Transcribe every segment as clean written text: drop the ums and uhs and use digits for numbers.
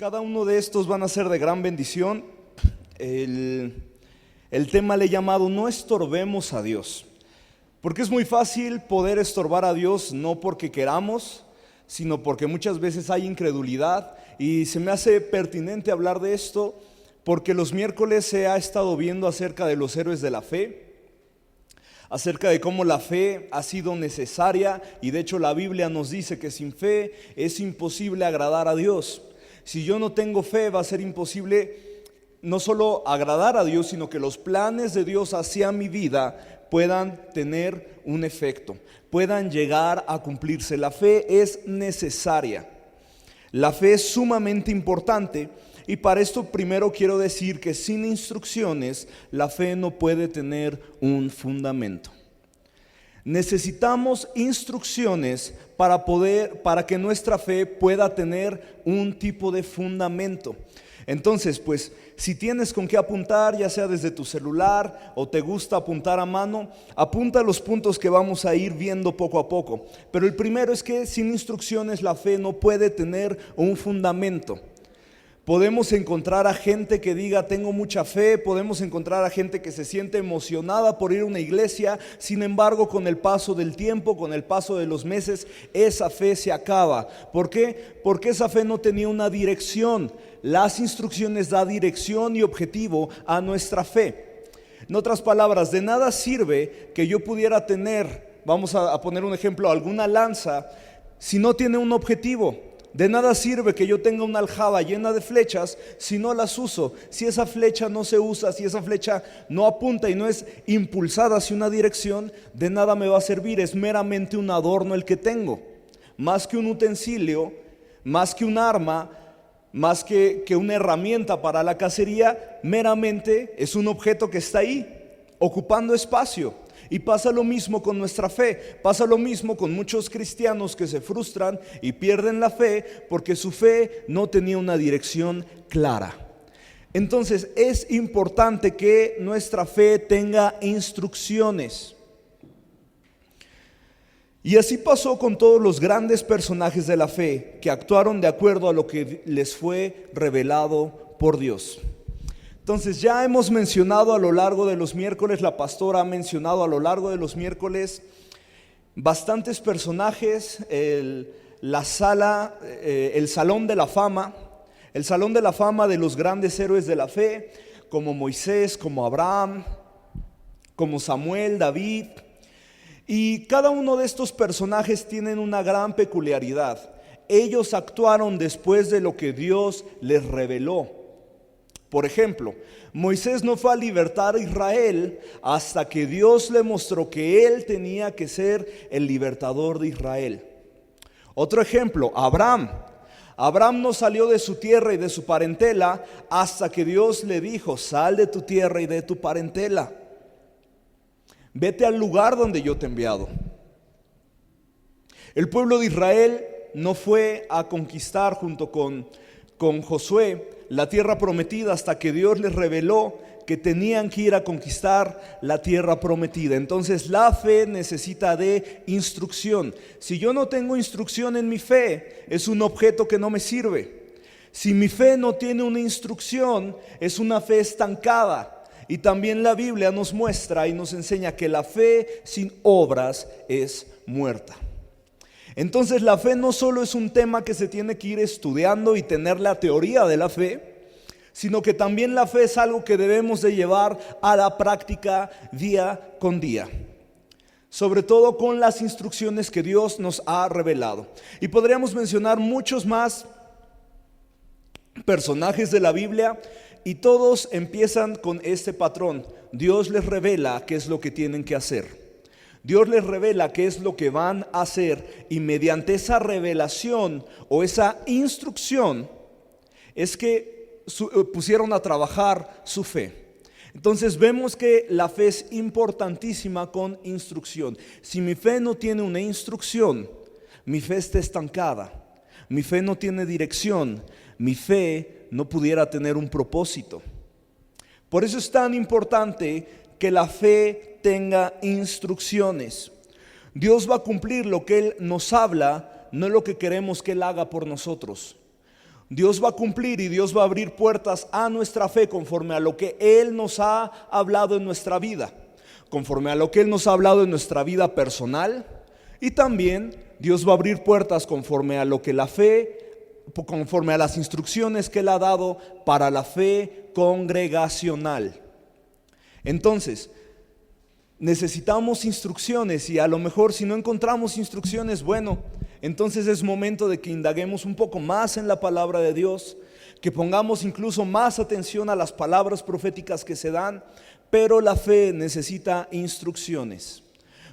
Cada uno de estos van a ser de gran bendición. El tema le he llamado "No estorbemos a Dios", porque es muy fácil poder estorbar a Dios, no porque queramos, sino porque muchas veces hay incredulidad. Y se me hace pertinente hablar de esto porque los miércoles se ha estado viendo acerca de los héroes de la fe, acerca de cómo la fe ha sido necesaria, y de hecho la Biblia nos dice que sin fe es imposible agradar a Dios. Si yo no tengo fe, va a ser imposible no solo agradar a Dios, sino que los planes de Dios hacia mi vida puedan tener un efecto, puedan llegar a cumplirse. La fe es necesaria, la fe es sumamente importante. Y para esto primero quiero decir que sin instrucciones la fe no puede tener un fundamento. Necesitamos instrucciones para que nuestra fe pueda tener un tipo de fundamento. Entonces, pues, si tienes con qué apuntar, ya sea desde tu celular o te gusta apuntar a mano, apunta los puntos que vamos a ir viendo poco a poco. Pero el primero es que sin instrucciones la fe no puede tener un fundamento. Podemos encontrar a gente que diga tengo mucha fe, podemos encontrar a gente que se siente emocionada por ir a una iglesia. Sin embargo, con el paso del tiempo, con el paso de los meses, esa fe se acaba. ¿Por qué? Porque esa fe no tenía una dirección. Las instrucciones dan dirección y objetivo a nuestra fe. En otras palabras, de nada sirve que yo pudiera tener, vamos a poner un ejemplo, alguna lanza, si no tiene un objetivo. De nada sirve que yo tenga una aljaba llena de flechas si no las uso. Si esa flecha no se usa, si esa flecha no apunta y no es impulsada hacia una dirección, de nada me va a servir. Es meramente un adorno el que tengo. Más que un utensilio, más que un arma, más que una herramienta para la cacería, meramente es un objeto que está ahí, ocupando espacio. Y pasa lo mismo con nuestra fe, pasa lo mismo con muchos cristianos que se frustran y pierden la fe porque su fe no tenía una dirección clara. Entonces es importante que nuestra fe tenga instrucciones. Y así pasó con todos los grandes personajes de la fe que actuaron de acuerdo a lo que les fue revelado por Dios. Entonces ya hemos mencionado a lo largo de los miércoles, la pastora ha mencionado a lo largo de los miércoles bastantes personajes, el salón de la fama de los grandes héroes de la fe, como Moisés, como Abraham, como Samuel, David. Y cada uno de estos personajes tienen una gran peculiaridad. Ellos actuaron después de lo que Dios les reveló. Por ejemplo, Moisés no fue a libertar a Israel hasta que Dios le mostró que él tenía que ser el libertador de Israel. Otro ejemplo, Abraham. Abraham no salió de su tierra y de su parentela hasta que Dios le dijo: sal de tu tierra y de tu parentela. Vete al lugar donde yo te he enviado. El pueblo de Israel no fue a conquistar junto con Josué la tierra prometida hasta que Dios les reveló que tenían que ir a conquistar la tierra prometida. Entonces la fe necesita de instrucción. Si yo no tengo instrucción en mi fe, es un objeto que no me sirve. Si mi fe no tiene una instrucción, es una fe estancada. Y también la Biblia nos muestra y nos enseña que la fe sin obras es muerta. Entonces la fe no solo es un tema que se tiene que ir estudiando y tener la teoría de la fe, sino que también la fe es algo que debemos de llevar a la práctica día con día, sobre todo con las instrucciones que Dios nos ha revelado. Y podríamos mencionar muchos más personajes de la Biblia y todos empiezan con este patrón. Dios les revela qué es lo que tienen que hacer. Dios les revela qué es lo que van a hacer, y mediante esa revelación o esa instrucción es que pusieron a trabajar su fe. Entonces vemos que la fe es importantísima con instrucción. Si mi fe no tiene una instrucción, mi fe está estancada. Mi fe no tiene dirección. Mi fe no pudiera tener un propósito. Por eso es tan importante que la fe tenga instrucciones. Dios va a cumplir lo que Él nos habla, no lo que queremos que Él haga por nosotros. Dios va a cumplir y Dios va a abrir puertas a nuestra fe conforme a lo que Él nos ha hablado en nuestra vida, conforme a lo que Él nos ha hablado en nuestra vida personal, y también Dios va a abrir puertas conforme a lo que la fe, conforme a las instrucciones que Él ha dado para la fe congregacional. Entonces, necesitamos instrucciones, y a lo mejor si no encontramos instrucciones, bueno, entonces es momento de que indaguemos un poco más en la palabra de Dios, que pongamos incluso más atención a las palabras proféticas que se dan, pero la fe necesita instrucciones.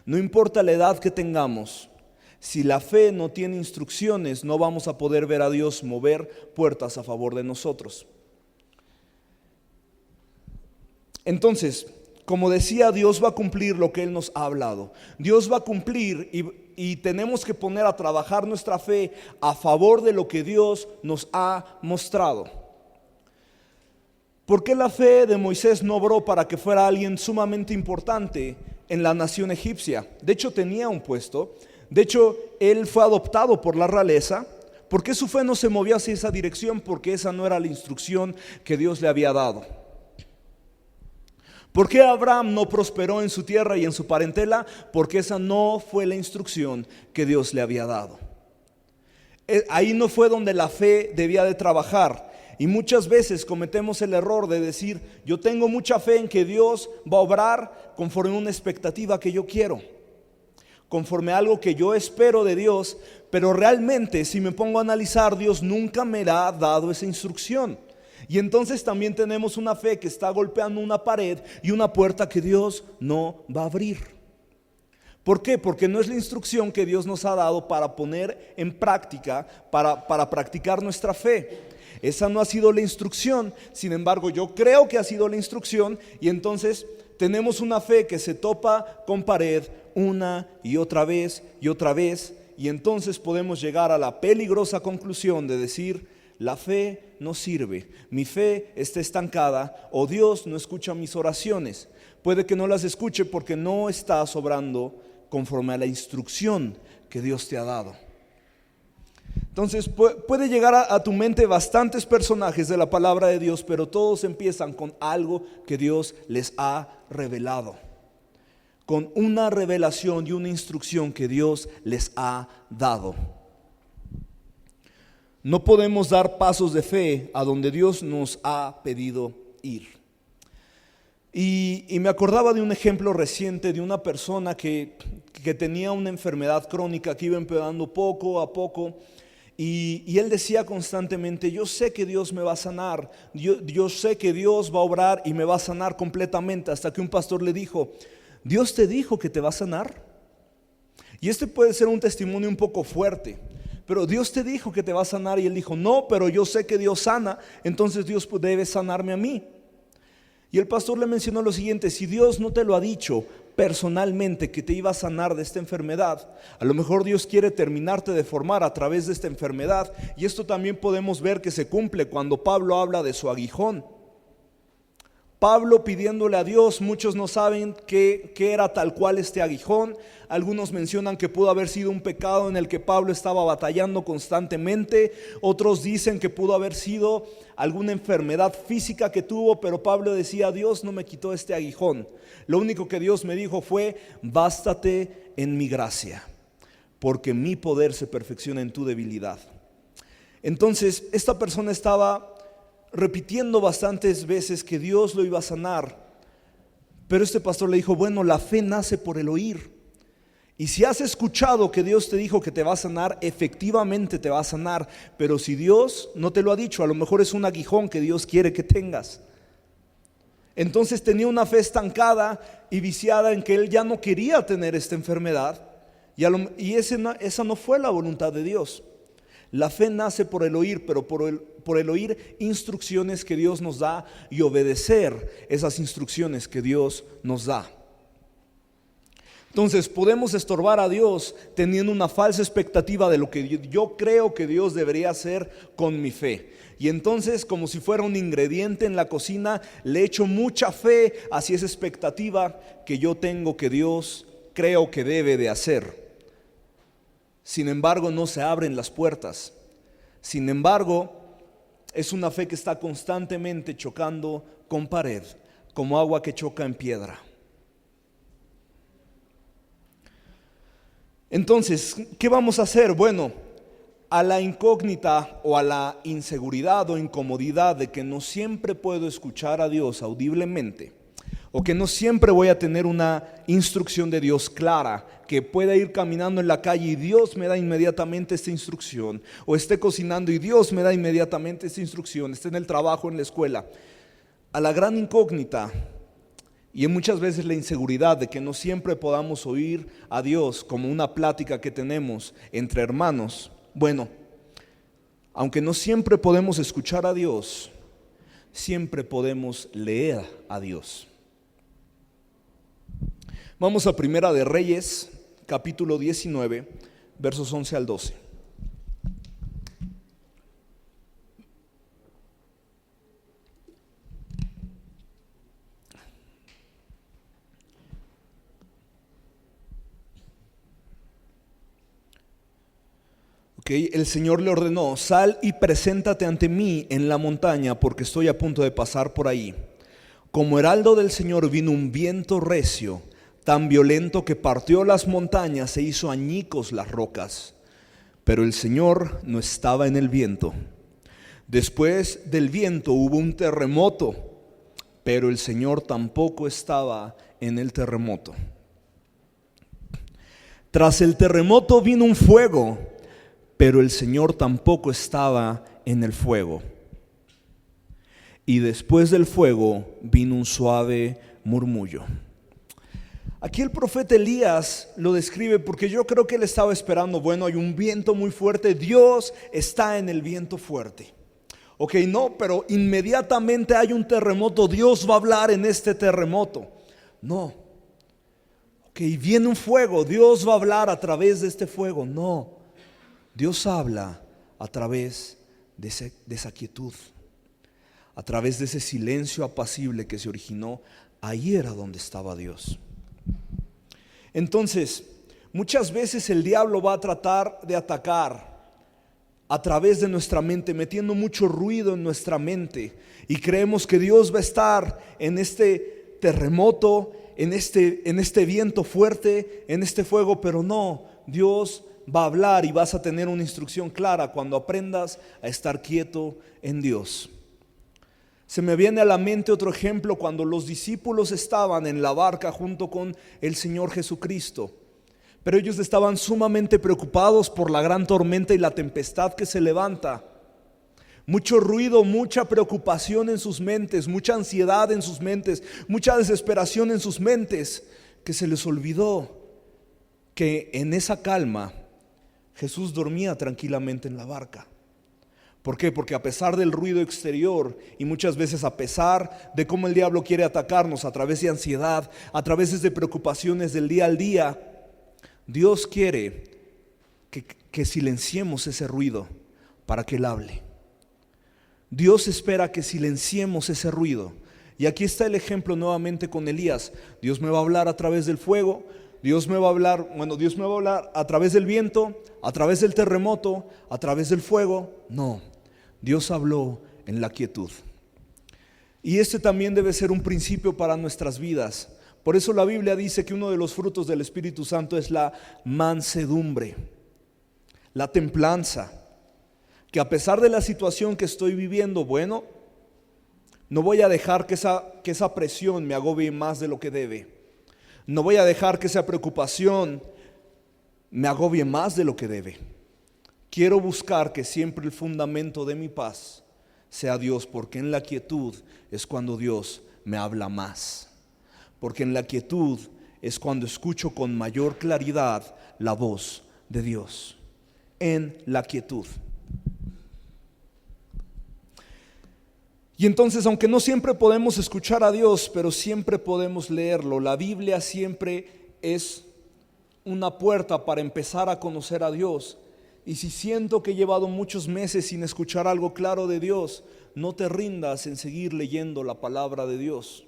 No importa la edad que tengamos, si la fe no tiene instrucciones, no vamos a poder ver a Dios mover puertas a favor de nosotros. Entonces, como decía, Dios va a cumplir lo que Él nos ha hablado. Dios va a cumplir y tenemos que poner a trabajar nuestra fe a favor de lo que Dios nos ha mostrado. ¿Por qué la fe de Moisés no obró para que fuera alguien sumamente importante en la nación egipcia? De hecho, tenía un puesto. De hecho, él fue adoptado por la realeza. ¿Por qué su fe no se movió hacia esa dirección? Porque esa no era la instrucción que Dios le había dado. ¿Por qué Abraham no prosperó en su tierra y en su parentela? Porque esa no fue la instrucción que Dios le había dado. Ahí no fue donde la fe debía de trabajar. Y muchas veces cometemos el error de decir, yo tengo mucha fe en que Dios va a obrar conforme a una expectativa que yo quiero, conforme a algo que yo espero de Dios, pero realmente si me pongo a analizar, Dios nunca me ha dado esa instrucción. Y entonces también tenemos una fe que está golpeando una pared y una puerta que Dios no va a abrir. ¿Por qué? Porque no es la instrucción que Dios nos ha dado para poner en práctica, para practicar nuestra fe. Esa no ha sido la instrucción. Sin embargo, yo creo que ha sido la instrucción, y entonces tenemos una fe que se topa con pared una y otra vez, y entonces podemos llegar a la peligrosa conclusión de decir, la fe no sirve, mi fe está estancada, o Dios no escucha mis oraciones. Puede que no las escuche porque no estás obrando conforme a la instrucción que Dios te ha dado. Entonces puede llegar a tu mente bastantes personajes de la palabra de Dios, pero todos empiezan con algo que Dios les ha revelado, con una revelación y una instrucción que Dios les ha dado. No podemos dar pasos de fe a donde Dios nos ha pedido ir. Y me acordaba de un ejemplo reciente de una persona que tenía una enfermedad crónica que iba empeorando poco a poco, y él decía constantemente, yo sé que Dios me va a sanar, yo sé que Dios va a obrar y me va a sanar completamente, hasta que un pastor le dijo, ¿Dios te dijo que te va a sanar? Y este puede ser un testimonio un poco fuerte, pero Dios te dijo que te va a sanar, y él dijo, no, pero yo sé que Dios sana, entonces Dios debe sanarme a mí. Y el pastor le mencionó lo siguiente, si Dios no te lo ha dicho personalmente que te iba a sanar de esta enfermedad, a lo mejor Dios quiere terminarte de formar a través de esta enfermedad. Y esto también podemos ver que se cumple cuando Pablo habla de su aguijón. Pablo pidiéndole a Dios, muchos no saben qué era tal cual este aguijón. Algunos mencionan que pudo haber sido un pecado en el que Pablo estaba batallando constantemente. Otros dicen que pudo haber sido alguna enfermedad física que tuvo, pero Pablo decía, Dios no me quitó este aguijón. Lo único que Dios me dijo fue, bástate en mi gracia, porque mi poder se perfecciona en tu debilidad. Entonces, esta persona estaba repitiendo bastantes veces que Dios lo iba a sanar, pero este pastor le dijo, bueno, la fe nace por el oír, y si has escuchado que Dios te dijo que te va a sanar, efectivamente te va a sanar, pero si Dios no te lo ha dicho, a lo mejor es un aguijón que Dios quiere que tengas. Entonces tenía una fe estancada y viciada en que él ya no quería tener esta enfermedad, y esa no fue la voluntad de Dios. La fe nace por el oír, pero por el oír instrucciones que Dios nos da y obedecer esas instrucciones que Dios nos da. Entonces podemos estorbar a Dios teniendo una falsa expectativa de lo que yo creo que Dios debería hacer con mi fe. Y entonces, como si fuera un ingrediente en la cocina, le echo mucha fe hacia esa expectativa que yo tengo que Dios creo que debe de hacer. Sin embargo, no se abren las puertas. Sin embargo, es una fe que está constantemente chocando con pared, como agua que choca en piedra. Entonces, ¿qué vamos a hacer? Bueno, a la incógnita o a la inseguridad o incomodidad de que no siempre puedo escuchar a Dios audiblemente, o que no siempre voy a tener una instrucción de Dios clara, que pueda ir caminando en la calle y Dios me da inmediatamente esta instrucción, o esté cocinando y Dios me da inmediatamente esta instrucción, esté en el trabajo, en la escuela. A la gran incógnita y muchas veces la inseguridad de que no siempre podamos oír a Dios como una plática que tenemos entre hermanos. Bueno, aunque no siempre podemos escuchar a Dios, siempre podemos leer a Dios. Vamos a Primera de Reyes, capítulo 19, versos 11 al 12. El Señor le ordenó: sal y preséntate ante mí en la montaña, porque estoy a punto de pasar por ahí. Como heraldo del Señor vino un viento recio, tan violento que partió las montañas e hizo añicos las rocas. Pero el Señor no estaba en el viento. Después del viento hubo un terremoto, pero el Señor tampoco estaba en el terremoto. Tras el terremoto vino un fuego, pero el Señor tampoco estaba en el fuego. Y después del fuego vino un suave murmullo. Aquí el profeta Elías lo describe porque yo creo que él estaba esperando, bueno, hay un viento muy fuerte, Dios está en el viento fuerte. Ok, no, pero inmediatamente hay un terremoto, Dios va a hablar en este terremoto. No. Ok, viene un fuego, Dios va a hablar a través de este fuego. No. Dios habla a través de esa quietud, a través de ese silencio apacible que se originó. Ahí era donde estaba Dios. Entonces, muchas veces el diablo va a tratar de atacar a través de nuestra mente, metiendo mucho ruido en nuestra mente, y creemos que Dios va a estar en este terremoto, en este viento fuerte, en este fuego, pero no, Dios va a hablar y vas a tener una instrucción clara cuando aprendas a estar quieto en Dios. Se me viene a la mente otro ejemplo cuando los discípulos estaban en la barca junto con el Señor Jesucristo, pero ellos estaban sumamente preocupados por la gran tormenta y la tempestad que se levanta. Mucho ruido, mucha preocupación en sus mentes, mucha ansiedad en sus mentes, mucha desesperación en sus mentes, que se les olvidó que en esa calma Jesús dormía tranquilamente en la barca. ¿Por qué? Porque a pesar del ruido exterior y muchas veces a pesar de cómo el diablo quiere atacarnos a través de ansiedad, a través de preocupaciones del día al día, Dios quiere que silenciemos ese ruido para que Él hable. Dios espera que silenciemos ese ruido. Y aquí está el ejemplo nuevamente con Elías. Dios me va a hablar a través del fuego. Dios me va a hablar a través del viento, a través del terremoto, a través del fuego. No, Dios habló en la quietud. Y este también debe ser un principio para nuestras vidas. Por eso la Biblia dice que uno de los frutos del Espíritu Santo es la mansedumbre, la templanza. Que a pesar de la situación que estoy viviendo, bueno, no voy a dejar que esa presión me agobie más de lo que debe. No voy a dejar que esa preocupación me agobie más de lo que debe. Quiero buscar que siempre el fundamento de mi paz sea Dios, porque en la quietud es cuando Dios me habla más. Porque en la quietud es cuando escucho con mayor claridad la voz de Dios. En la quietud. Y entonces, aunque no siempre podemos escuchar a Dios, pero siempre podemos leerlo. La Biblia siempre es una puerta para empezar a conocer a Dios. Y si siento que he llevado muchos meses sin escuchar algo claro de Dios, no te rindas en seguir leyendo la palabra de Dios.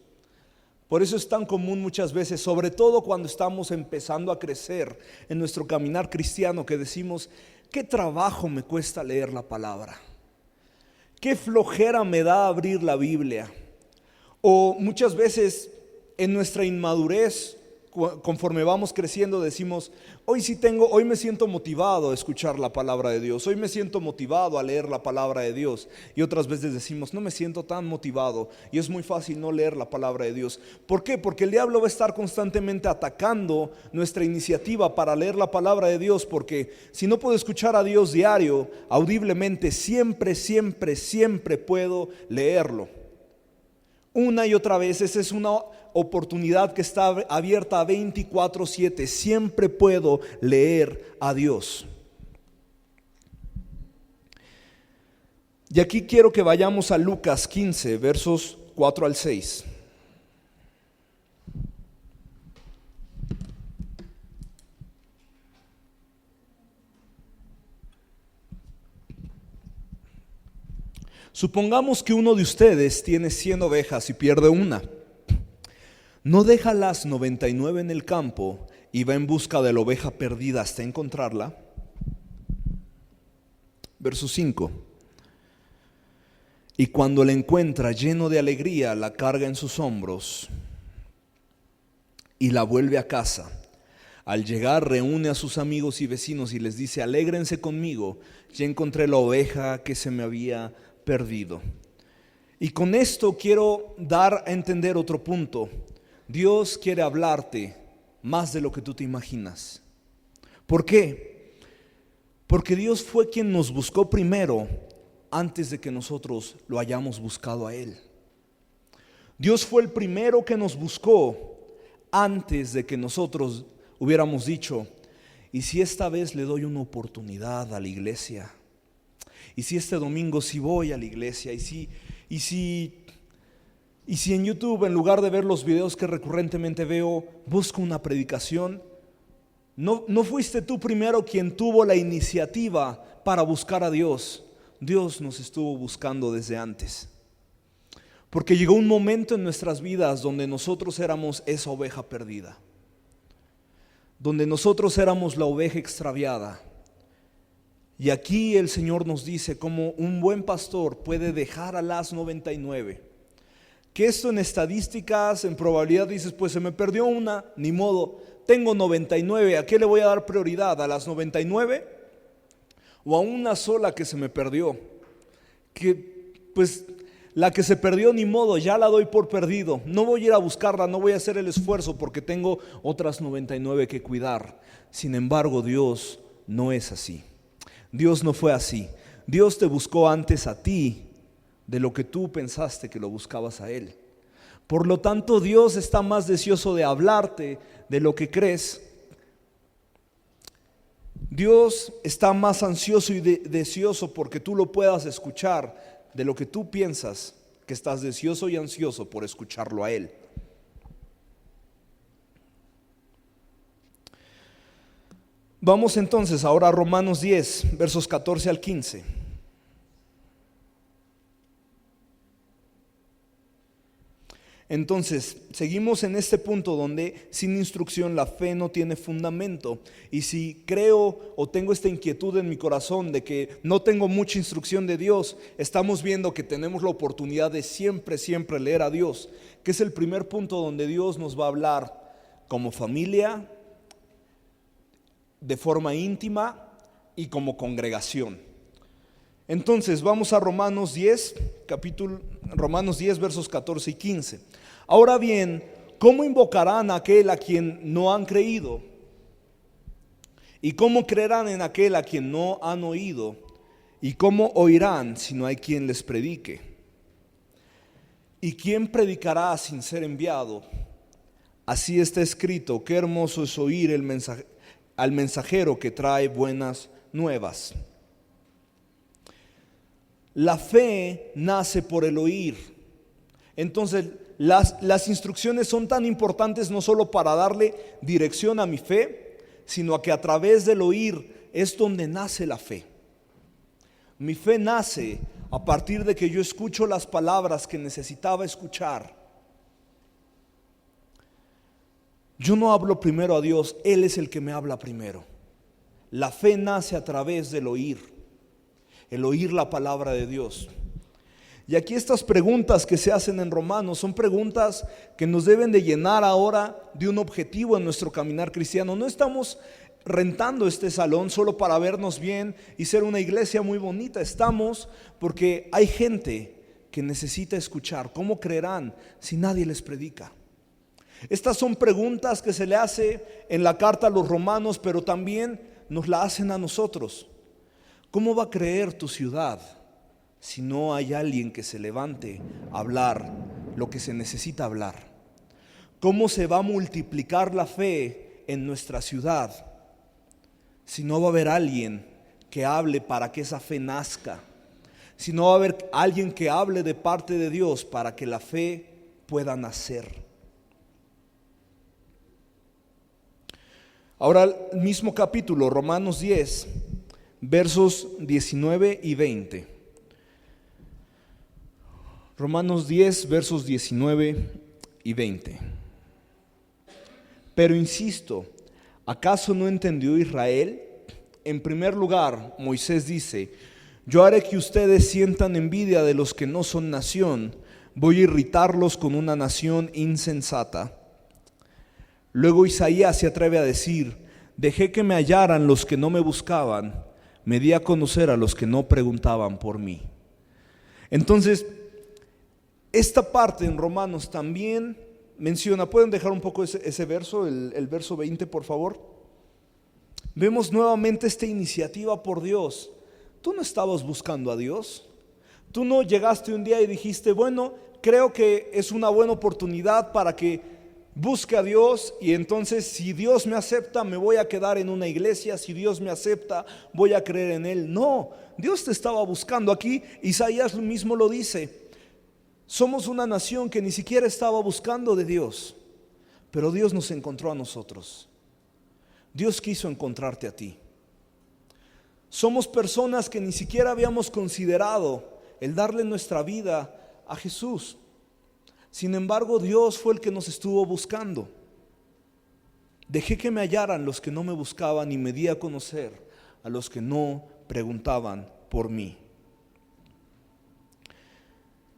Por eso es tan común muchas veces, sobre todo cuando estamos empezando a crecer en nuestro caminar cristiano, que decimos: ¿qué trabajo me cuesta leer la palabra? qué flojera me da abrir la Biblia. O muchas veces en nuestra inmadurez, conforme vamos creciendo, decimos, hoy me siento motivado a escuchar la palabra de Dios, hoy me siento motivado a leer la palabra de Dios. Y otras veces decimos, no me siento tan motivado, y es muy fácil no leer la palabra de Dios. ¿Por qué? Porque el diablo va a estar constantemente atacando nuestra iniciativa para leer la palabra de Dios, porque si no puedo escuchar a Dios diario, audiblemente, siempre puedo leerlo. Una y otra vez. Esa es una oportunidad que está abierta 24/7. Siempre puedo leer a Dios. Y aquí quiero que vayamos a Lucas 15, versos 4 al 6. Supongamos que uno de ustedes tiene 100 ovejas y pierde una. ¿No deja las 99 en el campo y va en busca de la oveja perdida hasta encontrarla? Verso 5. Y cuando la encuentra, lleno de alegría, la carga en sus hombros y la vuelve a casa. Al llegar, reúne a sus amigos y vecinos y les dice: alégrense conmigo, ya encontré la oveja que se me había perdido. Y con esto quiero dar a entender otro punto. Dios quiere hablarte más de lo que tú te imaginas. ¿Por qué? Porque Dios fue quien nos buscó primero antes de que nosotros lo hayamos buscado a Él. Dios fue el primero que nos buscó antes de que nosotros hubiéramos dicho: ¿y si esta vez le doy una oportunidad a la iglesia? ¿Y si este domingo sí voy a la iglesia? ¿Y si en YouTube, en lugar de ver los videos que recurrentemente veo, busco una predicación? No fuiste tú primero quien tuvo la iniciativa para buscar a Dios. Dios nos estuvo buscando desde antes. Porque llegó un momento en nuestras vidas donde nosotros éramos esa oveja perdida, donde nosotros éramos la oveja extraviada. Y aquí el Señor nos dice cómo un buen pastor puede dejar a las 99. Que esto en estadísticas, en probabilidad dices, pues se me perdió una, ni modo, tengo 99, ¿a qué le voy a dar prioridad? ¿A las 99? ¿O a una sola que se me perdió? Que pues la que se perdió, ni modo, ya la doy por perdido. No voy a ir a buscarla, no voy a hacer el esfuerzo porque tengo otras 99 que cuidar. Sin embargo, Dios no es así. Dios no fue así. Dios te buscó antes a ti de lo que tú pensaste que lo buscabas a Él. Por lo tanto, Dios está más deseoso de hablarte de lo que crees. Dios está más ansioso y deseoso porque tú lo puedas escuchar de lo que tú piensas que estás deseoso y ansioso por escucharlo a Él. Vamos entonces ahora a Romanos 10, versos 14 al 15. Entonces, seguimos en este punto donde sin instrucción la fe no tiene fundamento. Y si creo o tengo esta inquietud en mi corazón de que no tengo mucha instrucción de Dios, estamos viendo que tenemos la oportunidad de siempre leer a Dios, que es el primer punto donde Dios nos va a hablar como familia, de forma íntima y como congregación. Entonces vamos a Romanos 10, versos 14 y 15. Ahora bien, ¿cómo invocarán a aquel a quien no han creído? ¿Y cómo creerán en aquel a quien no han oído? ¿Y cómo oirán si no hay quien les predique? ¿Y quién predicará sin ser enviado? Así está escrito: qué hermoso es oír al mensajero que trae buenas nuevas. La fe nace por el oír. Entonces las instrucciones son tan importantes no solo para darle dirección a mi fe, sino a que a través del oír es donde nace la fe. Mi fe nace a partir de que yo escucho las palabras que necesitaba escuchar. Yo no hablo primero a Dios, Él es el que me habla primero. La fe nace a través del oír, el oír la palabra de Dios. Y aquí estas preguntas que se hacen en Romanos son preguntas que nos deben de llenar ahora de un objetivo en nuestro caminar cristiano. No estamos rentando este salón solo para vernos bien y ser una iglesia muy bonita. Estamos porque hay gente que necesita escuchar. ¿Cómo creerán si nadie les predica? Estas son preguntas que se le hace en la carta a los romanos, pero también nos la hacen a nosotros. ¿Cómo va a creer tu ciudad si no hay alguien que se levante a hablar lo que se necesita hablar? ¿Cómo se va a multiplicar la fe en nuestra ciudad si no va a haber alguien que hable para que esa fe nazca? Si no va a haber alguien que hable de parte de Dios para que la fe pueda nacer. Ahora el mismo capítulo, Romanos 10, versos 19 y 20. Romanos 10, versos 19 y 20. Pero insisto, ¿acaso no entendió Israel? En primer lugar, Moisés dice: yo haré que ustedes sientan envidia de los que no son nación, voy a irritarlos con una nación insensata. Luego Isaías se atreve a decir: dejé que me hallaran los que no me buscaban, me di a conocer a los que no preguntaban por mí. Entonces, esta parte en Romanos también menciona, ¿pueden dejar un poco ese verso, el verso 20 por favor? Vemos nuevamente esta iniciativa por Dios. Tú no estabas buscando a Dios. Tú no llegaste un día y dijiste: bueno, creo que es una buena oportunidad para que busque a Dios, y entonces si Dios me acepta me voy a quedar en una iglesia, si Dios me acepta voy a creer en Él. No, Dios te estaba buscando. Aquí Isaías mismo lo dice. Somos una nación que ni siquiera estaba buscando de Dios, pero Dios nos encontró a nosotros. Dios quiso encontrarte a ti. Somos personas que ni siquiera habíamos considerado el darle nuestra vida a Jesús. Sin embargo, Dios fue el que nos estuvo buscando. Dejé que me hallaran los que no me buscaban y me di a conocer a los que no preguntaban por mí.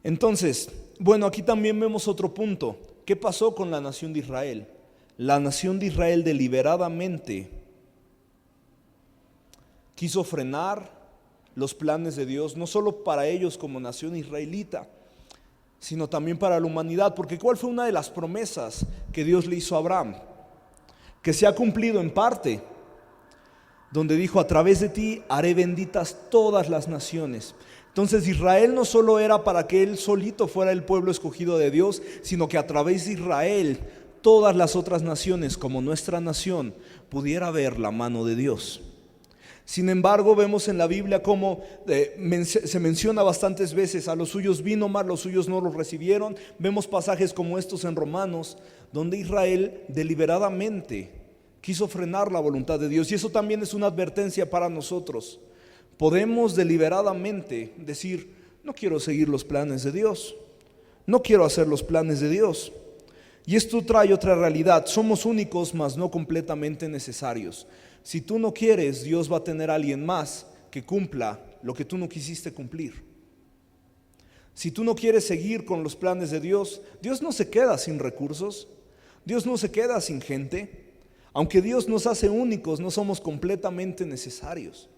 Entonces, bueno, aquí también vemos otro punto. ¿Qué pasó con la nación de Israel? La nación de Israel deliberadamente quiso frenar los planes de Dios, no solo para ellos como nación israelita, sino también para la humanidad. Porque ¿cuál fue una de las promesas que Dios le hizo a Abraham? Que se ha cumplido en parte, donde dijo: a través de ti haré benditas todas las naciones. Entonces Israel no solo era para que él solito fuera el pueblo escogido de Dios, sino que a través de Israel todas las otras naciones, como nuestra nación, pudiera ver la mano de Dios. Sin embargo, vemos en la Biblia cómo se menciona bastantes veces: a los suyos vino, mas los suyos no los recibieron. Vemos pasajes como estos en Romanos, donde Israel deliberadamente quiso frenar la voluntad de Dios. Y eso también es una advertencia para nosotros. Podemos deliberadamente decir: no quiero seguir los planes de Dios, no quiero hacer los planes de Dios. Y esto trae otra realidad: somos únicos, mas no completamente necesarios. Si tú no quieres, Dios va a tener a alguien más que cumpla lo que tú no quisiste cumplir. Si tú no quieres seguir con los planes de Dios, Dios no se queda sin recursos, Dios no se queda sin gente. Aunque Dios nos hace únicos, no somos completamente necesarios.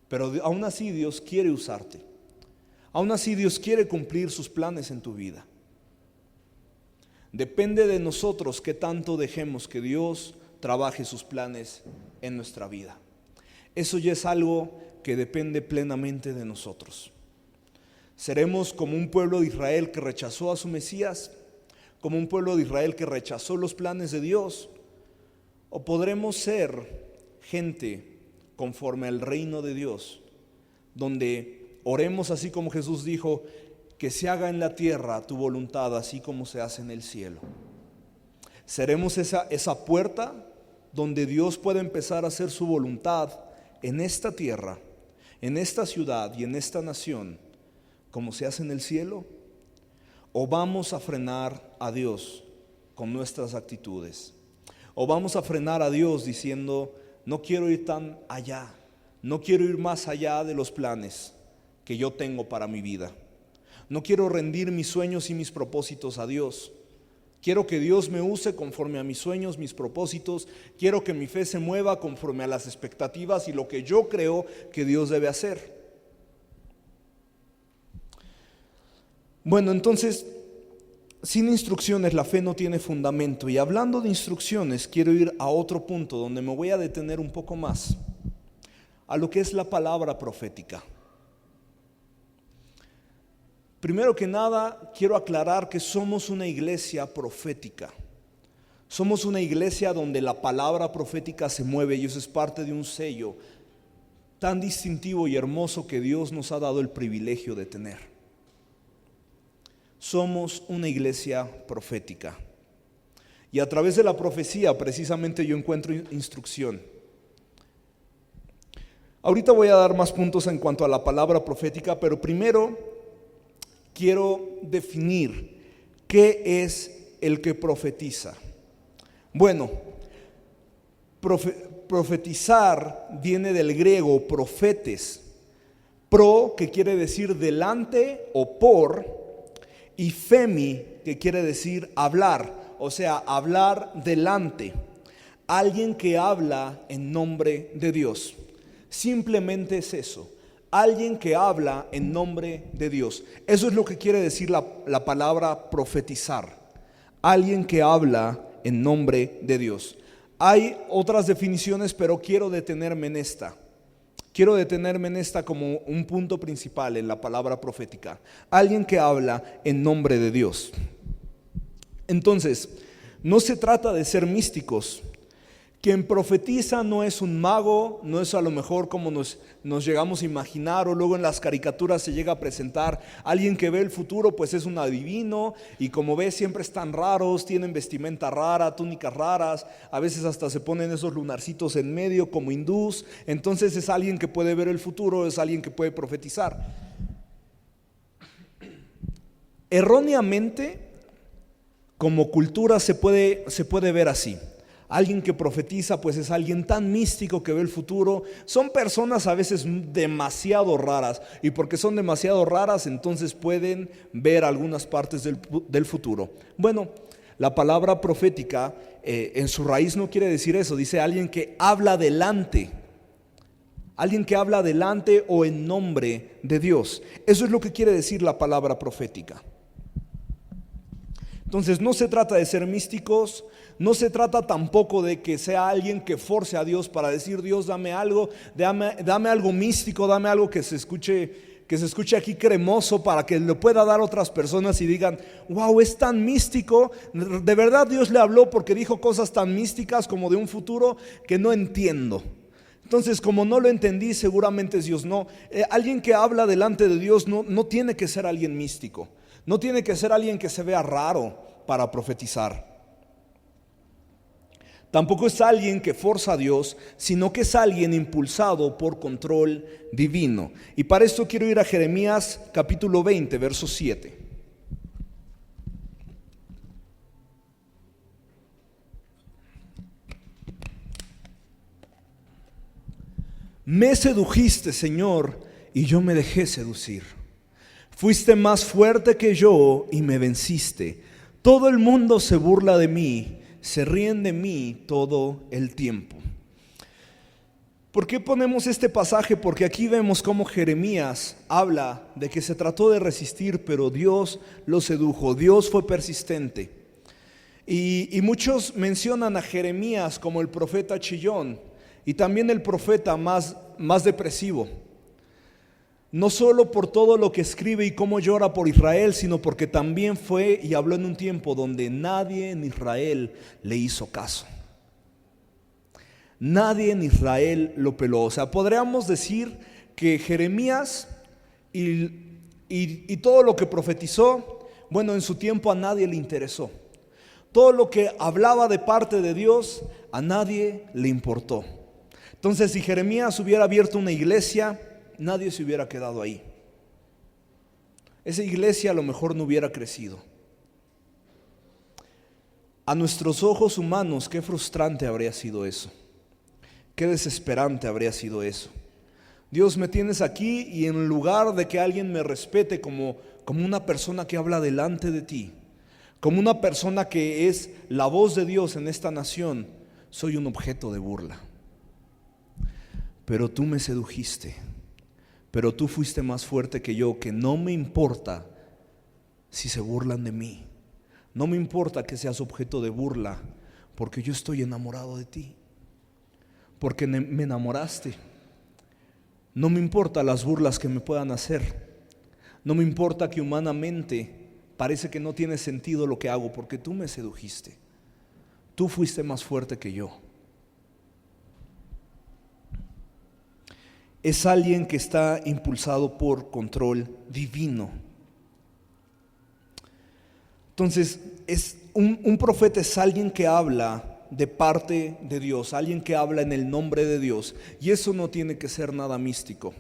Pero aún así Dios quiere usarte. Aún así Dios quiere cumplir sus planes en tu vida. Depende de nosotros qué tanto dejemos que Dios trabaje sus planes en nuestra vida. Eso ya es algo que depende plenamente de nosotros. ¿Seremos como un pueblo de Israel que rechazó a su Mesías? ¿Como un pueblo de Israel que rechazó los planes de Dios? ¿O podremos ser gente conforme al reino de Dios, donde oremos así como Jesús dijo: que se haga en la tierra tu voluntad, así como se hace en el cielo? ¿Seremos esa puerta donde Dios puede empezar a hacer su voluntad en esta tierra, en esta ciudad y en esta nación, como se hace en el cielo? ¿O vamos a frenar a Dios con nuestras actitudes? ¿O vamos a frenar a Dios diciendo: no quiero ir tan allá, no quiero ir más allá de los planes que yo tengo para mi vida? No quiero rendir mis sueños y mis propósitos a Dios. Quiero que Dios me use conforme a mis sueños, mis propósitos. Quiero que mi fe se mueva conforme a las expectativas y lo que yo creo que Dios debe hacer. Bueno, entonces, sin instrucciones la fe no tiene fundamento. Y hablando de instrucciones, quiero ir a otro punto donde me voy a detener un poco más, a lo que es la palabra profética. Primero que nada, quiero aclarar que somos una iglesia profética. Somos una iglesia donde la palabra profética se mueve y eso es parte de un sello tan distintivo y hermoso que Dios nos ha dado el privilegio de tener. Somos una iglesia profética. Y a través de la profecía precisamente yo encuentro instrucción. Ahorita voy a dar más puntos en cuanto a la palabra profética, pero primero quiero definir qué es el que profetiza. Bueno, profetizar viene del griego profetes, pro, que quiere decir delante o por, y femi, que quiere decir hablar, o sea, hablar delante. Alguien que habla en nombre de Dios. Simplemente es eso. Alguien que habla en nombre de Dios. Eso es lo que quiere decir la palabra profetizar. Alguien que habla en nombre de Dios. Hay otras definiciones, pero quiero detenerme en esta. Quiero detenerme en esta como un punto principal en la palabra profética. Alguien que habla en nombre de Dios. Entonces, no se trata de ser místicos. Quien profetiza no es un mago, no es a lo mejor como nos llegamos a imaginar o luego en las caricaturas se llega a presentar. Alguien que ve el futuro pues es un adivino y como ves siempre están raros, tienen vestimenta rara, túnicas raras, a veces hasta se ponen esos lunarcitos en medio como hindús. Entonces es alguien que puede ver el futuro, es alguien que puede profetizar. Erróneamente, como cultura se puede ver así. Alguien que profetiza pues es alguien tan místico que ve el futuro. Son personas a veces demasiado raras y porque son demasiado raras entonces pueden ver algunas partes del futuro. Bueno, la palabra profética en su raíz no quiere decir eso, dice alguien que habla delante. Alguien que habla delante o en nombre de Dios. Eso es lo que quiere decir la palabra profética. Entonces no se trata de ser místicos, no se trata tampoco de que sea alguien que force a Dios para decir Dios dame algo, dame algo místico, dame algo que se escuche aquí cremoso para que lo pueda dar a otras personas y digan wow, es tan místico, de verdad Dios le habló porque dijo cosas tan místicas como de un futuro que no entiendo. Entonces como no lo entendí seguramente es Dios. No, alguien que habla delante de Dios no tiene que ser alguien místico. No tiene que ser alguien que se vea raro para profetizar. Tampoco es alguien que forza a Dios, sino que es alguien impulsado por control divino. Y para esto quiero ir a Jeremías capítulo 20, verso 7. Me sedujiste, Señor, y yo me dejé seducir. Fuiste más fuerte que yo y me venciste. Todo el mundo se burla de mí, se ríen de mí todo el tiempo. ¿Por qué ponemos este pasaje? Porque aquí vemos cómo Jeremías habla de que se trató de resistir, pero Dios lo sedujo, Dios fue persistente. Y muchos mencionan a Jeremías como el profeta chillón y también el profeta más depresivo. No solo por todo lo que escribe y cómo llora por Israel, sino porque también fue y habló en un tiempo donde nadie en Israel le hizo caso. Nadie en Israel lo peló. O sea, podríamos decir que Jeremías y todo lo que profetizó, bueno, en su tiempo a nadie le interesó. Todo lo que hablaba de parte de Dios, a nadie le importó. Entonces, si Jeremías hubiera abierto una iglesia, nadie se hubiera quedado ahí. Esa iglesia a lo mejor no hubiera crecido. A nuestros ojos humanos, qué frustrante habría sido eso. Qué desesperante habría sido eso. Dios, me tienes aquí y en lugar de que alguien me respete como una persona que habla delante de ti, como una persona que es la voz de Dios en esta nación, soy un objeto de burla. Pero tú me sedujiste, pero tú fuiste más fuerte que yo, que no me importa si se burlan de mí, no me importa que seas objeto de burla, porque yo estoy enamorado de ti, porque me enamoraste. No me importa las burlas que me puedan hacer, no me importa que humanamente parece que no tiene sentido lo que hago, porque tú me sedujiste, tú fuiste más fuerte que yo. Es alguien que está impulsado por control divino. Entonces, un profeta es alguien que habla de parte de Dios, alguien que habla en el nombre de Dios. Y eso no tiene que ser nada místico.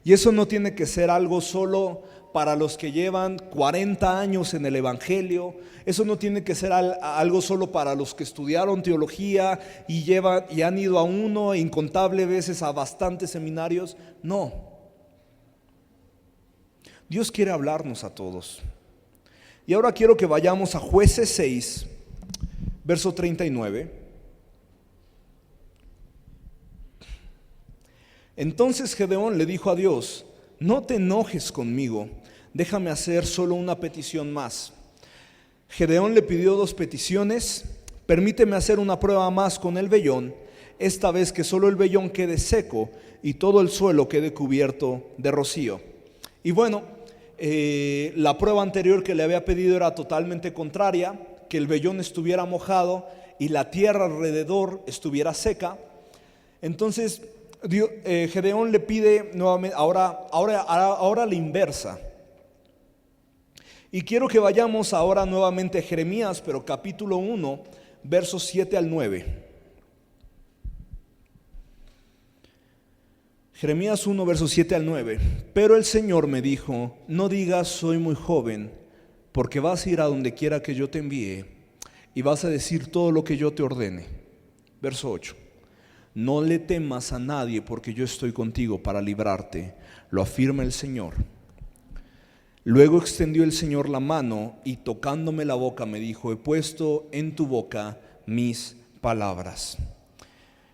Y eso no tiene que ser algo solo para los que llevan 40 años en el Evangelio. Eso no tiene que ser algo solo para los que estudiaron teología y han ido a uno incontables veces a bastantes seminarios. No. Dios quiere hablarnos a todos. Y ahora quiero que vayamos a Jueces 6, verso 39. Entonces Gedeón le dijo a Dios: no te enojes conmigo, déjame hacer solo una petición más. Gedeón le pidió 2 peticiones. Permíteme hacer una prueba más con el vellón, esta vez que solo el vellón quede seco y todo el suelo quede cubierto de rocío. Y bueno, la prueba anterior que le había pedido era totalmente contraria, que el vellón estuviera mojado y la tierra alrededor estuviera seca. Entonces Gedeón le pide nuevamente, ahora la inversa. Y quiero que vayamos ahora nuevamente a Jeremías, pero capítulo 1, versos 7 al 9. Jeremías 1, versos 7 al 9. Pero el Señor me dijo: no digas soy muy joven, porque vas a ir a donde quiera que yo te envíe y vas a decir todo lo que yo te ordene. Verso 8. No le temas a nadie, porque yo estoy contigo para librarte, lo afirma el Señor. Luego extendió el Señor la mano y tocándome la boca me dijo: he puesto en tu boca mis palabras.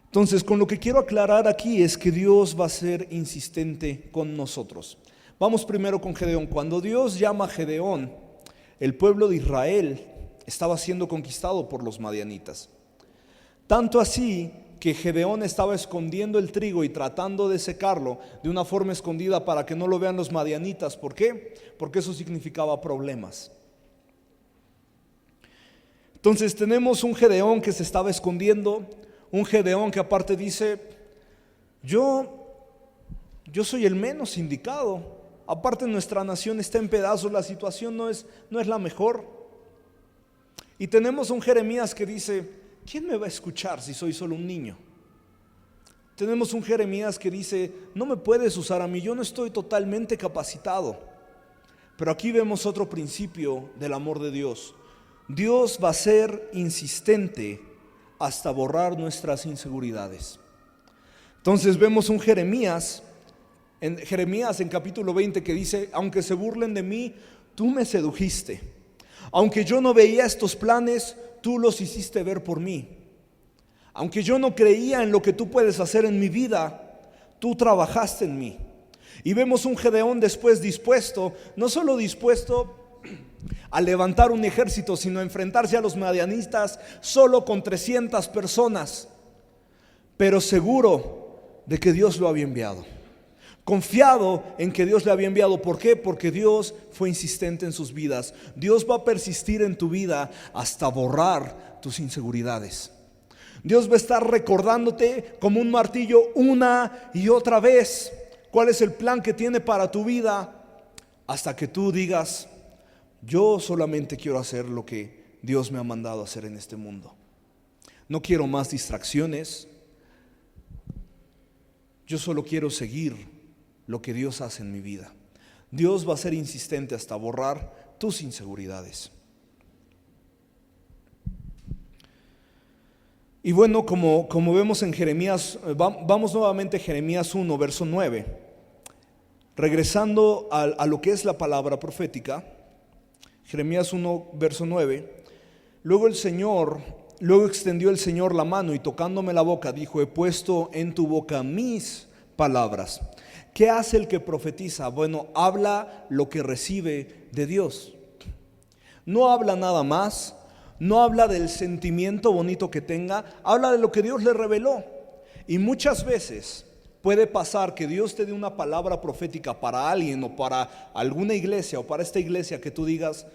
Entonces, con lo que quiero aclarar aquí es que Dios va a ser insistente con nosotros. Vamos primero con Gedeón. Cuando Dios llama a Gedeón, el pueblo de Israel estaba siendo conquistado por los madianitas. Tanto así que Gedeón estaba escondiendo el trigo y tratando de secarlo de una forma escondida para que no lo vean los madianitas. ¿Por qué? Porque eso significaba problemas. Entonces tenemos un Gedeón que se estaba escondiendo, un Gedeón que aparte dice: yo soy el menos indicado. Aparte nuestra nación está en pedazos, la situación no es la mejor. Y tenemos un Jeremías que dice: ¿quién me va a escuchar si soy solo un niño? Tenemos un Jeremías que dice: no me puedes usar a mí, yo no estoy totalmente capacitado. Pero aquí vemos otro principio del amor de Dios. Dios va a ser insistente hasta borrar nuestras inseguridades. Entonces vemos un Jeremías en capítulo 20 que dice: aunque se burlen de mí, tú me sedujiste. Aunque yo no veía estos planes, tú los hiciste ver por mí. Aunque yo no creía en lo que tú puedes hacer en mi vida, tú trabajaste en mí. Y vemos un Gedeón después dispuesto, no solo dispuesto a levantar un ejército, sino a enfrentarse a los madianistas solo con 300 personas, pero seguro de que Dios lo había enviado. Confiado en que Dios le había enviado. ¿Por qué? Porque Dios fue insistente en sus vidas. Dios va a persistir en tu vida hasta borrar tus inseguridades. Dios va a estar recordándote como un martillo una y otra vez cuál es el plan que tiene para tu vida, hasta que tú digas: yo solamente quiero hacer lo que Dios me ha mandado hacer en este mundo. No quiero más distracciones. Yo solo quiero seguir lo que Dios hace en mi vida. Dios va a ser insistente hasta borrar tus inseguridades. Y bueno, como vemos en Jeremías, vamos nuevamente a Jeremías 1, verso 9. Regresando a lo que es la palabra profética, Jeremías 1, verso 9. Luego extendió el Señor la mano y tocándome la boca dijo: he puesto en tu boca mis palabras. ¿Qué hace el que profetiza? Bueno, habla lo que recibe de Dios. No habla nada más, no habla del sentimiento bonito que tenga, habla de lo que Dios le reveló. Y muchas veces puede pasar que Dios te dé una palabra profética para alguien o para alguna iglesia o para esta iglesia que tú digas: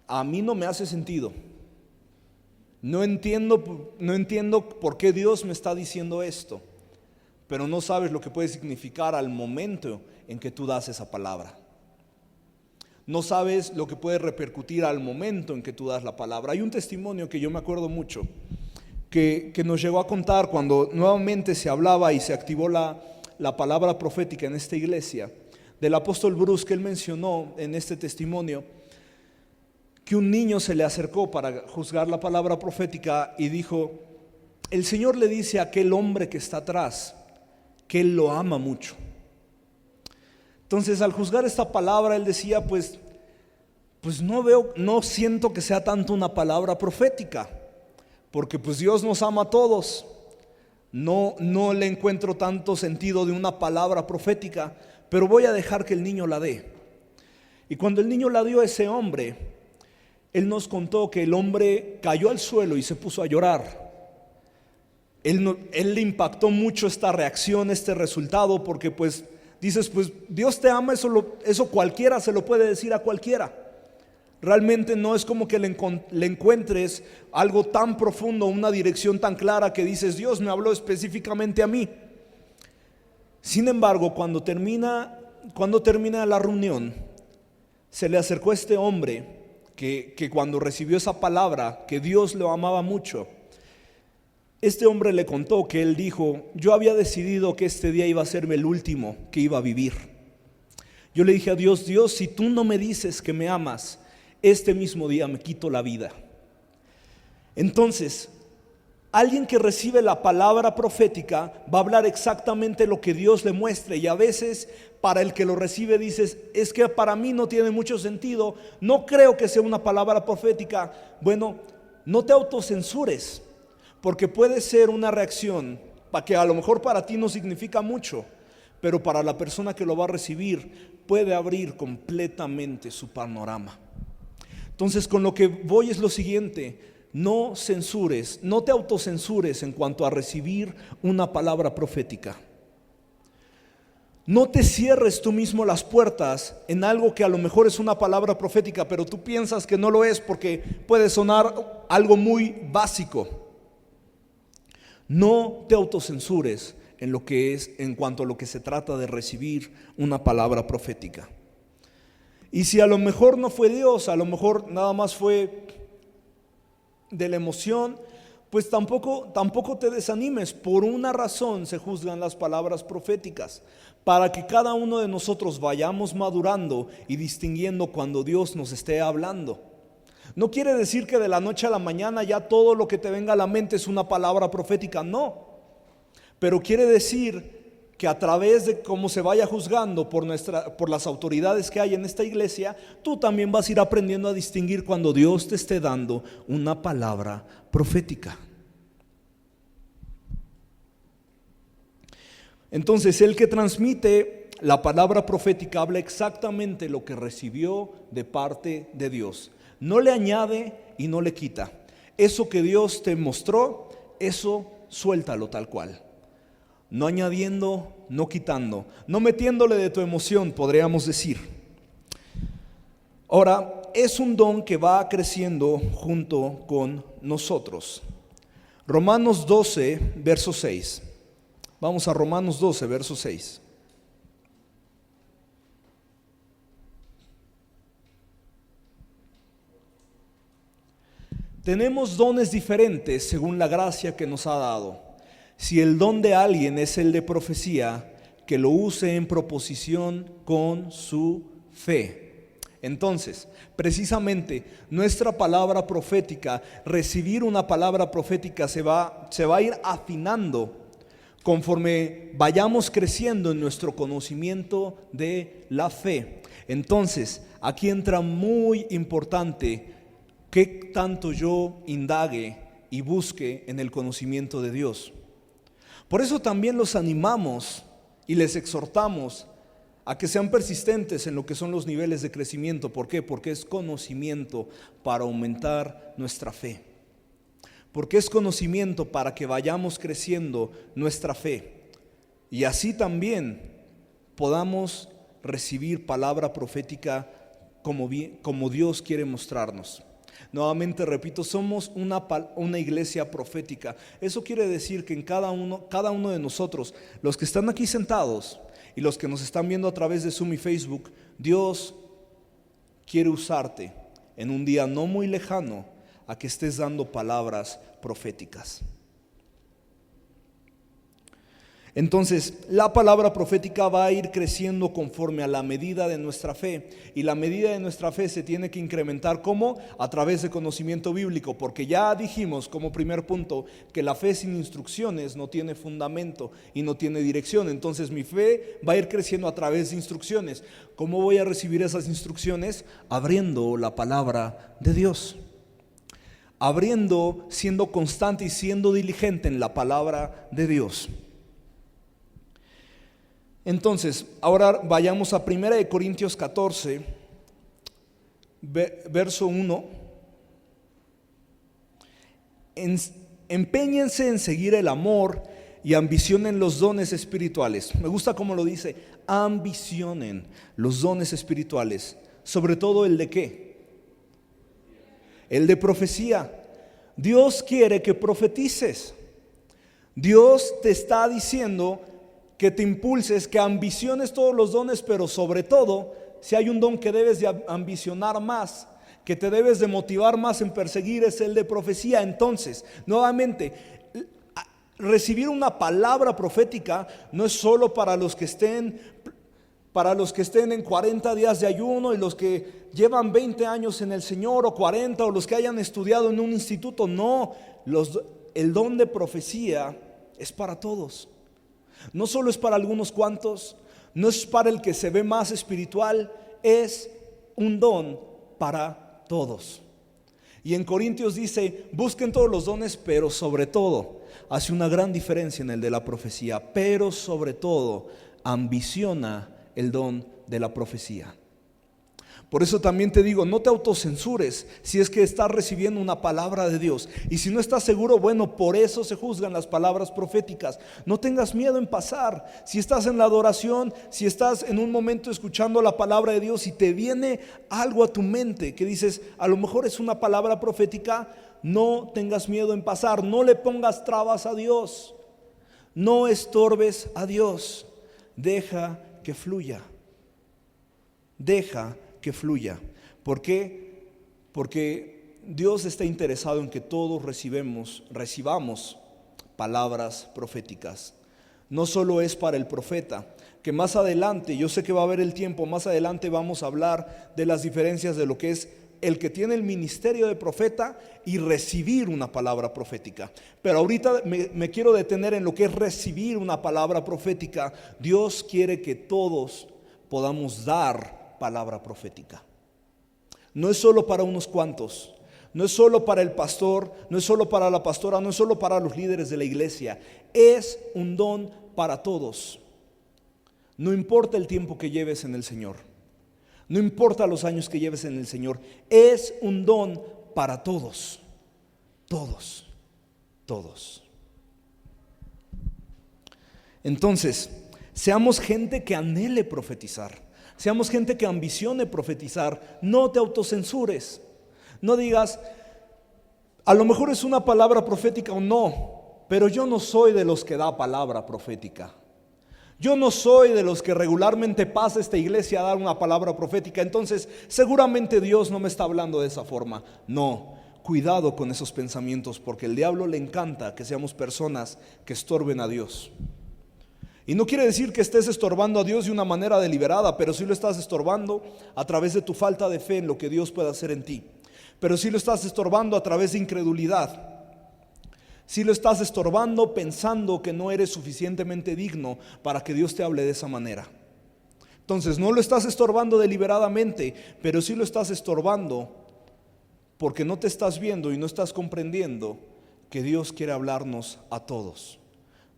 a mí no me hace sentido. No entiendo por qué Dios me está diciendo esto. Pero no sabes lo que puede significar al momento en que tú das esa palabra. No sabes lo que puede repercutir al momento en que tú das la palabra. Hay un testimonio que yo me acuerdo mucho, que nos llegó a contar cuando nuevamente se hablaba y se activó la palabra profética en esta iglesia, del apóstol Bruce, que él mencionó en este testimonio, que un niño se le acercó para juzgar la palabra profética y dijo: el Señor le dice a aquel hombre que está atrás que Él lo ama mucho. Entonces, al juzgar esta palabra, él decía: pues no siento que sea tanto una palabra profética, porque pues Dios nos ama a todos. No le encuentro tanto sentido de una palabra profética, pero voy a dejar que el niño la dé. Y cuando el niño la dio a ese hombre, él nos contó que el hombre cayó al suelo y se puso a llorar. Él le impactó mucho esta reacción, este resultado, porque pues dices: pues Dios te ama, eso cualquiera se lo puede decir a cualquiera. Realmente no es como que le encuentres algo tan profundo, una dirección tan clara que dices: Dios me habló específicamente a mí. Sin embargo, cuando termina la reunión, se le acercó a este hombre que cuando recibió esa palabra, que Dios lo amaba mucho. Este hombre le contó que él dijo: yo había decidido que este día iba a ser el último que iba a vivir. Yo le dije a Dios: Dios, si tú no me dices que me amas, este mismo día me quito la vida. Entonces, alguien que recibe la palabra profética va a hablar exactamente lo que Dios le muestre. Y a veces para el que lo recibe dices: es que para mí no tiene mucho sentido, no creo que sea una palabra profética. Bueno, no te autocensures, porque puede ser una reacción que a lo mejor para ti no significa mucho, pero para la persona que lo va a recibir puede abrir completamente su panorama. Entonces, con lo que voy es lo siguiente: no censures, no te autocensures en cuanto a recibir una palabra profética. No te cierres tú mismo las puertas en algo que a lo mejor es una palabra profética, pero tú piensas que no lo es porque puede sonar algo muy básico. No te autocensures en cuanto a lo que se trata de recibir una palabra profética. Y si a lo mejor no fue Dios, a lo mejor nada más fue de la emoción, pues tampoco te desanimes. Por una razón se juzgan las palabras proféticas, para que cada uno de nosotros vayamos madurando y distinguiendo cuando Dios nos esté hablando. No quiere decir que de la noche a la mañana ya todo lo que te venga a la mente es una palabra profética, no. Pero quiere decir que a través de cómo se vaya juzgando por las autoridades que hay en esta iglesia, tú también vas a ir aprendiendo a distinguir cuando Dios te esté dando una palabra profética. Entonces, el que transmite la palabra profética habla exactamente lo que recibió de parte de Dios. No le añade y no le quita. Eso que Dios te mostró, eso suéltalo tal cual. No añadiendo, no quitando, no metiéndole de tu emoción, podríamos decir. Ahora, es un don que va creciendo junto con nosotros. Romanos 12, verso 6. Vamos a Romanos 12, verso 6. Tenemos dones diferentes según la gracia que nos ha dado. Si el don de alguien es el de profecía, que lo use en proposición con su fe. Entonces, precisamente nuestra palabra profética, recibir una palabra profética se va a ir afinando conforme vayamos creciendo en nuestro conocimiento de la fe. Entonces, aquí entra muy importante qué tanto yo indague y busque en el conocimiento de Dios. Por eso también los animamos y les exhortamos a que sean persistentes en lo que son los niveles de crecimiento. ¿Por qué? Porque es conocimiento para aumentar nuestra fe. Porque es conocimiento para que vayamos creciendo nuestra fe. Y así también podamos recibir palabra profética como Dios quiere mostrarnos. Nuevamente repito, somos una iglesia profética. Eso quiere decir que en cada uno de nosotros, los que están aquí sentados y los que nos están viendo a través de Zoom y Facebook, Dios quiere usarte en un día no muy lejano a que estés dando palabras proféticas. Entonces, la palabra profética va a ir creciendo conforme a la medida de nuestra fe. Y la medida de nuestra fe se tiene que incrementar, ¿cómo? A través de conocimiento bíblico. Porque ya dijimos como primer punto que la fe sin instrucciones no tiene fundamento y no tiene dirección. Entonces mi fe va a ir creciendo a través de instrucciones. ¿Cómo voy a recibir esas instrucciones? Abriendo la palabra de Dios. Abriendo, siendo constante y siendo diligente en la palabra de Dios. Entonces, ahora vayamos a 1 Corintios 14, verso 1. Empeñense en seguir el amor y ambicionen los dones espirituales. Me gusta cómo lo dice, ambicionen los dones espirituales. Sobre todo el de ¿qué? El de profecía. Dios quiere que profetices. Dios te está diciendo que te impulses, que ambiciones todos los dones, pero sobre todo, si hay un don que debes de ambicionar más, que te debes de motivar más en perseguir, es el de profecía. Entonces, nuevamente, recibir una palabra profética no es solo para los que estén en 40 días de ayuno y los que llevan 20 años en el Señor, o 40, o los que hayan estudiado en un instituto. No, el don de profecía es para todos. No solo es para algunos cuantos, no es para el que se ve más espiritual, es un don para todos. Y en Corintios dice, busquen todos los dones, pero sobre todo, hace una gran diferencia en el de la profecía, pero sobre todo, ambiciona el don de la profecía. Por eso también te digo, no te autocensures si es que estás recibiendo una palabra de Dios. Y si no estás seguro, bueno, por eso se juzgan las palabras proféticas. No tengas miedo en pasar. Si estás en la adoración, si estás en un momento escuchando la palabra de Dios y te viene algo a tu mente que dices, a lo mejor es una palabra profética, no tengas miedo en pasar. No le pongas trabas a Dios. No estorbes a Dios. Deja que fluya. Deja que fluya. ¿Por qué? Porque Dios está interesado en que todos recibamos palabras proféticas. No solo es para el profeta, que más adelante, yo sé que va a haber el tiempo, más adelante vamos a hablar de las diferencias de lo que es el que tiene el ministerio de profeta y recibir una palabra profética. Pero ahorita me quiero detener en lo que es recibir una palabra profética. Dios quiere que todos podamos dar palabra profética. No es solo para unos cuantos, no es solo para el pastor, no es solo para la pastora, no es solo para los líderes de la iglesia, es un don para todos. No importa el tiempo que lleves en el Señor, no importa los años que lleves en el Señor, es un don para todos, todos, todos. Entonces, seamos gente que anhele profetizar. Seamos gente que ambicione profetizar. No te autocensures. No digas, a lo mejor es una palabra profética o no, pero yo no soy de los que da palabra profética. Yo no soy de los que regularmente pasa a esta iglesia a dar una palabra profética. Entonces, seguramente Dios no me está hablando de esa forma. No, cuidado con esos pensamientos, porque el diablo le encanta que seamos personas que estorben a Dios. Y no quiere decir que estés estorbando a Dios de una manera deliberada, pero sí lo estás estorbando a través de tu falta de fe en lo que Dios puede hacer en ti. Pero sí lo estás estorbando a través de incredulidad. Sí lo estás estorbando pensando que no eres suficientemente digno para que Dios te hable de esa manera. Entonces no lo estás estorbando deliberadamente, pero sí lo estás estorbando porque no te estás viendo y no estás comprendiendo que Dios quiere hablarnos a todos.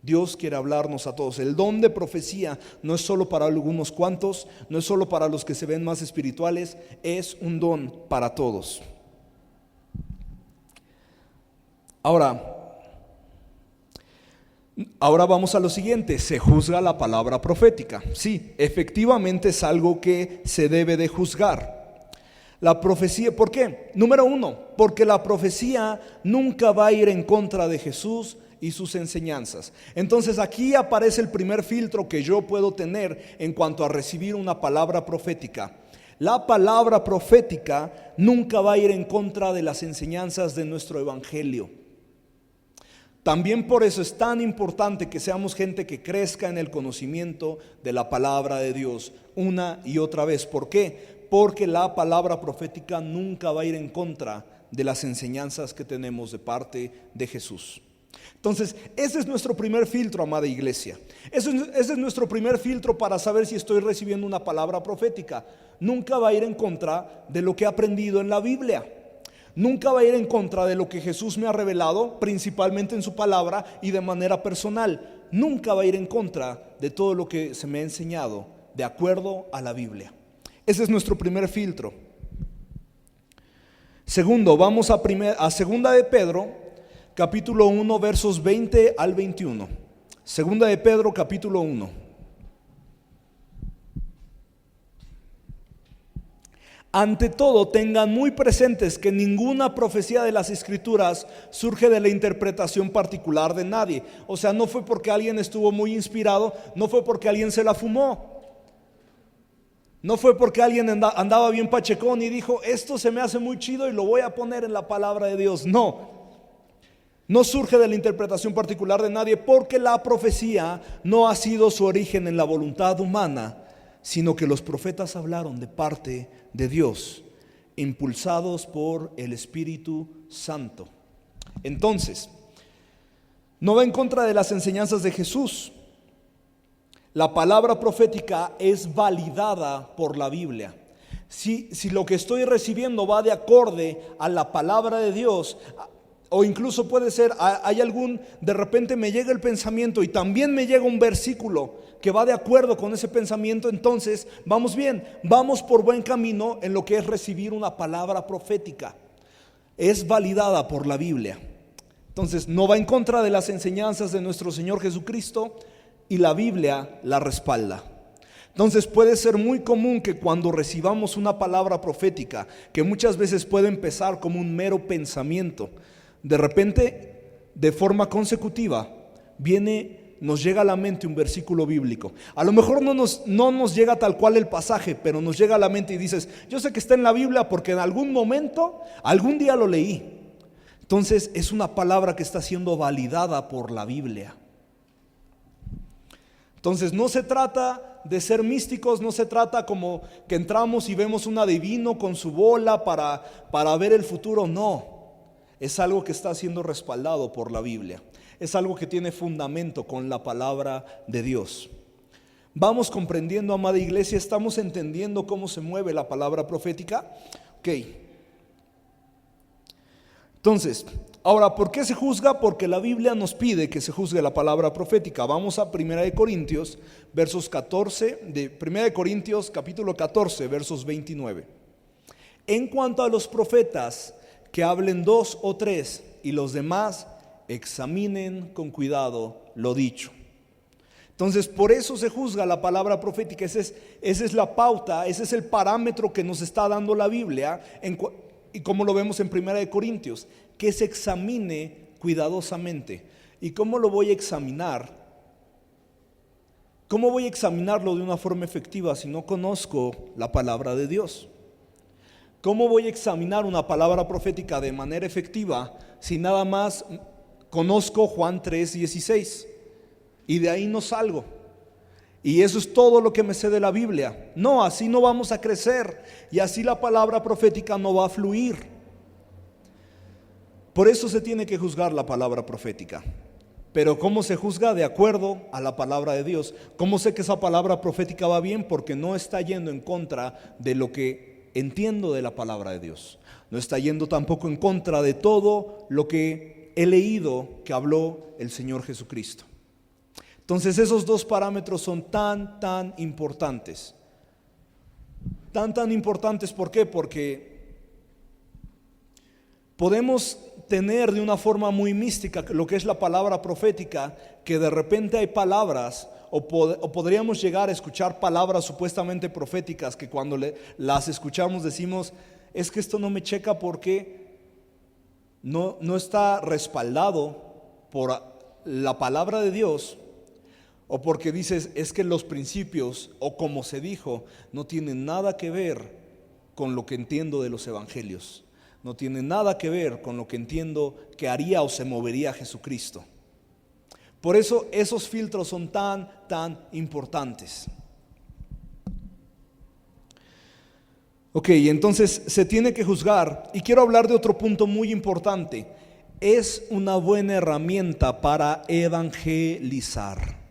Dios quiere hablarnos a todos. El don de profecía no es solo para algunos cuantos, no es solo para los que se ven más espirituales, es un don para todos. Ahora vamos a lo siguiente, se juzga la palabra profética. Sí, efectivamente es algo que se debe de juzgar. La profecía, ¿por qué? Número uno, porque la profecía nunca va a ir en contra de Jesús y sus enseñanzas. Entonces aquí aparece el primer filtro que yo puedo tener en cuanto a recibir una palabra profética. La palabra profética nunca va a ir en contra de las enseñanzas de nuestro evangelio. También por eso es tan importante que seamos gente que crezca en el conocimiento de la palabra de Dios una y otra vez. ¿Por qué? Porque la palabra profética nunca va a ir en contra de las enseñanzas que tenemos de parte de Jesús. Entonces, ese es nuestro primer filtro, amada iglesia. Ese es nuestro primer filtro para saber si estoy recibiendo una palabra profética. Nunca va a ir en contra de lo que he aprendido en la Biblia. Nunca va a ir en contra de lo que Jesús me ha revelado, principalmente en su palabra y de manera personal. Nunca va a ir en contra de todo lo que se me ha enseñado de acuerdo a la Biblia. Ese es nuestro primer filtro. Segundo, vamos a segunda de Pedro, capítulo 1, versos 20 al 21. Segunda de Pedro, capítulo 1. Ante todo, tengan muy presentes que ninguna profecía de las Escrituras surge de la interpretación particular de nadie. O sea, no fue porque alguien estuvo muy inspirado, no fue porque alguien se la fumó. No fue porque alguien andaba bien pachecón y dijo, esto se me hace muy chido y lo voy a poner en la palabra de Dios. No surge de la interpretación particular de nadie, porque la profecía no ha sido su origen en la voluntad humana, sino que los profetas hablaron de parte de Dios, impulsados por el Espíritu Santo. Entonces, no va en contra de las enseñanzas de Jesús. La palabra profética es validada por la Biblia. Si lo que estoy recibiendo va de acorde a la palabra de Dios, o incluso puede ser, de repente me llega el pensamiento y también me llega un versículo que va de acuerdo con ese pensamiento, entonces vamos bien, vamos por buen camino en lo que es recibir una palabra profética. Es validada por la Biblia. Entonces no va en contra de las enseñanzas de nuestro Señor Jesucristo y la Biblia la respalda. Entonces puede ser muy común que cuando recibamos una palabra profética, que muchas veces puede empezar como un mero pensamiento, de repente, de forma consecutiva, nos llega a la mente un versículo bíblico. A lo mejor no nos llega tal cual el pasaje, pero nos llega a la mente y dices, yo sé que está en la Biblia porque en algún momento, algún día lo leí. Entonces es una palabra que está siendo validada por la Biblia. Entonces no se trata de ser místicos, no se trata como que entramos y vemos un adivino con su bola para ver el futuro, no. Es algo que está siendo respaldado por la Biblia. Es algo que tiene fundamento con la palabra de Dios. Vamos comprendiendo, amada iglesia, estamos entendiendo cómo se mueve la palabra profética. Ok. Entonces, ahora, ¿por qué se juzga? Porque la Biblia nos pide que se juzgue la palabra profética. Vamos a 1 Corintios, versos 14, de 1 Corintios capítulo 14, versos 29. En cuanto a los profetas, que hablen 2 o 3 y los demás examinen con cuidado lo dicho. Entonces, por eso se juzga la palabra profética. Esa es la pauta, ese es el parámetro que nos está dando la Biblia, y como lo vemos en 1 Corintios, que se examine cuidadosamente. ¿Y cómo lo voy a examinar? ¿Cómo voy a examinarlo de una forma efectiva si no conozco la palabra de Dios? ¿Cómo voy a examinar una palabra profética de manera efectiva si nada más conozco Juan 3:16 y de ahí no salgo? y eso es todo lo que me sé de la Biblia. No, así no vamos a crecer y así la palabra profética no va a fluir. Por eso se tiene que juzgar la palabra profética. Pero ¿cómo se juzga? De acuerdo a la palabra de Dios. ¿Cómo sé que esa palabra profética va bien? Porque no está yendo en contra de lo que entiendo de la palabra de Dios. No está yendo tampoco en contra de todo lo que he leído que habló el Señor Jesucristo. Entonces esos dos parámetros son tan importantes. Tan importantes, ¿por qué? Porque podemos tener de una forma muy mística lo que es la palabra profética, que de repente hay palabras o podríamos llegar a escuchar palabras supuestamente proféticas que cuando las escuchamos decimos, es que esto no me checa porque no está respaldado por la palabra de Dios, o porque dices, es que los principios o como se dijo no tienen nada que ver con lo que entiendo de los evangelios. No tiene nada que ver con lo que entiendo que haría o se movería Jesucristo. Por eso esos filtros son tan importantes. Ok, entonces se tiene que juzgar. Y quiero hablar de otro punto muy importante. Es una buena herramienta para evangelizar.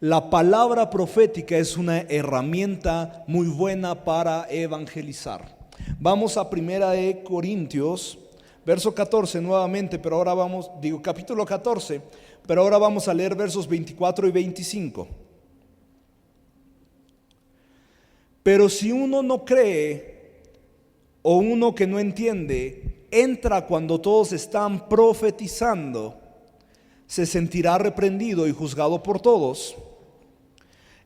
La palabra profética es una herramienta muy buena para evangelizar. Vamos a Primera de Corintios, verso 14 nuevamente, pero ahora capítulo 14, pero ahora vamos a leer versos 24 y 25. Pero si uno no cree o uno que no entiende, entra cuando todos están profetizando, se sentirá reprendido y juzgado por todos,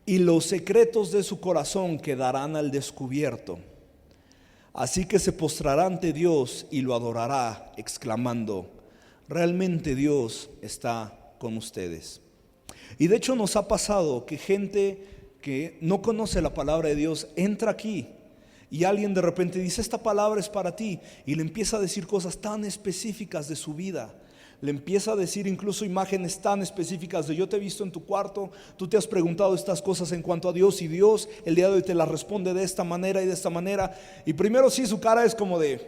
y los secretos de su corazón quedarán al descubierto. Así que se postrará ante Dios y lo adorará, exclamando, realmente Dios está con ustedes. Y de hecho nos ha pasado que gente que no conoce la palabra de Dios entra aquí y alguien de repente dice, esta palabra es para ti, y le empieza a decir cosas tan específicas de su vida. Le empieza a decir incluso imágenes tan específicas de yo te he visto en tu cuarto, tú te has preguntado estas cosas en cuanto a Dios, y Dios el día de hoy te las responde de esta manera y de esta manera. Y primero sí, su cara es como de,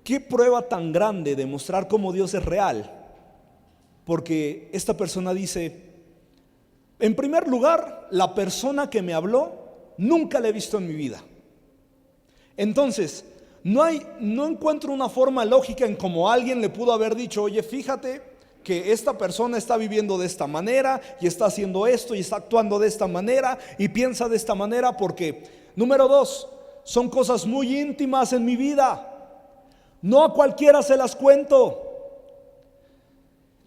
¿qué prueba tan grande de mostrar cómo Dios es real? Porque esta persona dice, en primer lugar, la persona que me habló nunca la he visto en mi vida. Entonces no encuentro una forma lógica en cómo alguien le pudo haber dicho, oye, fíjate que esta persona está viviendo de esta manera y está haciendo esto y está actuando de esta manera y piensa de esta manera, porque, número 2, son cosas muy íntimas en mi vida. No a cualquiera se las cuento.